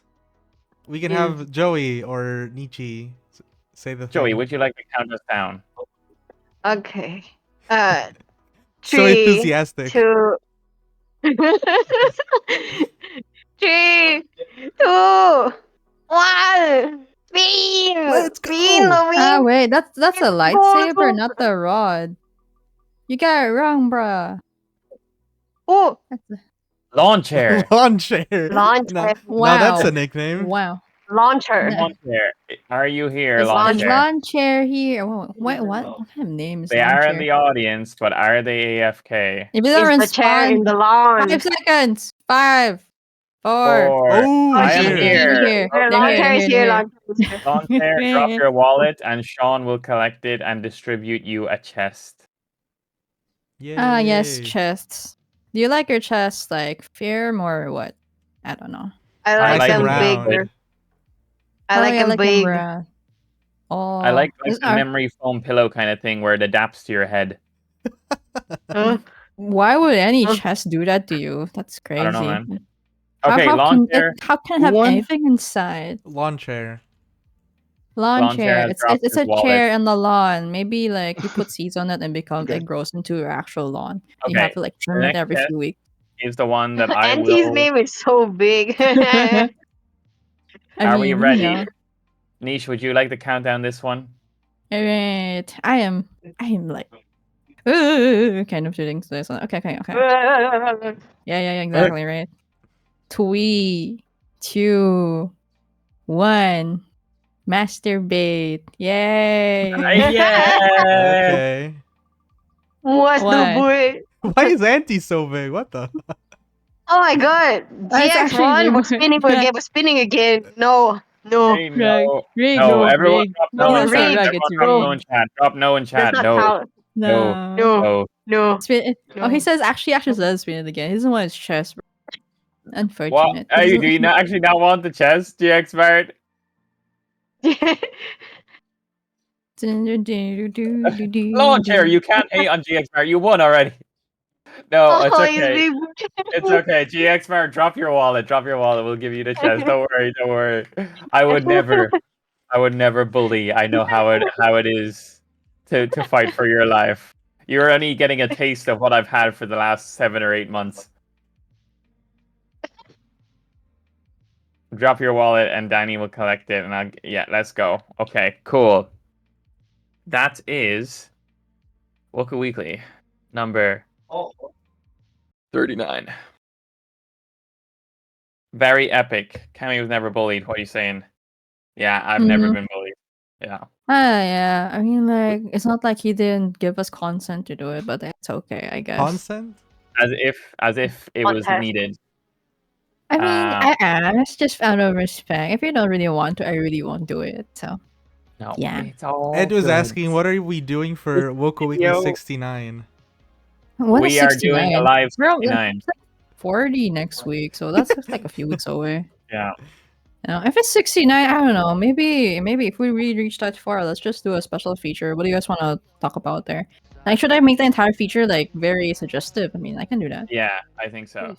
We can have Joey or Nietzsche say the Joey, thing. would you like to count us down? Okay. So 3, enthusiastic. 2. 3, 2, 1. Spin! Let's go! Spin, Ah, Louie! wait, that's a It's lightsaber, Moku. not the rod. You got it wrong, bruh. Oh, That's Lawn chair. Lawn chair. launcher. Now wow. that's a nickname. Wow. Launcher. No. Lawn chair. Are you here, Is lawn Is chair? lawn chair here? Wait, what? What kind of name is They lawn are chair? in the audience, but are they AFK? If you don't Is the chair in respond, the lawn? 5 seconds. 5, 4. Or Oh, I am shit. here. They're Launcher is here. here. Launcher is here. Lawn chair, drop your wallet, and Sean will collect it and distribute you a chest. Yay. Ah, yes, chests. Do you like your chests like firm or what? I don't know. I I like like them them round. bigger. I Oh, like yeah, them like big. Oh, I like is- the are- memory foam pillow kind of thing where it adapts to your head. Huh? Why would any Huh? chest do that to you? That's crazy. I don't know, man. How, Okay, how lawn can chair. how can it have One- anything inside? Lawn chair. Lawn chair chair. has It's dropped it's his a wallet. chair in the lawn. Maybe like you put seeds on it and Okay. it grows into your actual lawn. You Okay, have to like trim the it next every test few weeks. is the one that I Auntie's will. name is so big. I Are we mean, ready? you know. Niche, would you like to count down this one? Alright. I am like kind of shooting this one. Okay. Yeah, exactly, right. 3, 2, 1. Masturbate. Yay. Yeah. Okay. What's the Why? boy? Why is Auntie so big? What the? Oh my god. It's actually GX1 was big. spinning again. Was spinning again. No. Hey, no, Rig, no, no, everyone rig. drop No, no in It's chat. not rig. rug, Everyone it's drop no rig. in chat. Drop no in Does chat. not No, count. no, No. no. No. Spin. Oh, he No. says actually does spin it again. He doesn't want his chest. What? Unfortunate. Do you not actually not want the chest, GX Bart? Lawn chair, you can't hate on GX Bart. You won already. No, it's Oh, he's okay. big. It's okay. GX Bart, drop your wallet. Drop your wallet. We'll give you the chest. Don't worry. Don't worry. I would never bully. I know how it is to fight for your life. You're only getting a taste of what I've had for the last 7 or 8 months. Drop your wallet and Danny will collect it, and let's go. Okay, cool. That is Woku Weekly number 39. Very epic. Cammyyy was never bullied. What are you saying? Yeah, I've never been bullied. Yeah. Yeah. I mean, like, it's not like he didn't give us consent to do it, but that's okay, I guess. Consent? As if it was needed. I mean, I asked just out of respect. If you don't really want to, I really won't do it. So, no, yeah. It's all Ed was good. asking, what are we doing for Woku Weekly 69? What We is are doing a 69? live We're on- 69. it's like 40 next week, so that's just like a few weeks away. Yeah. You know, if it's 69, I don't know. Maybe if we really reach that far, let's just do a special feature. What do you guys want to talk about there? Like, should I make the entire feature like very suggestive? I mean, I can do that. Yeah, I think so.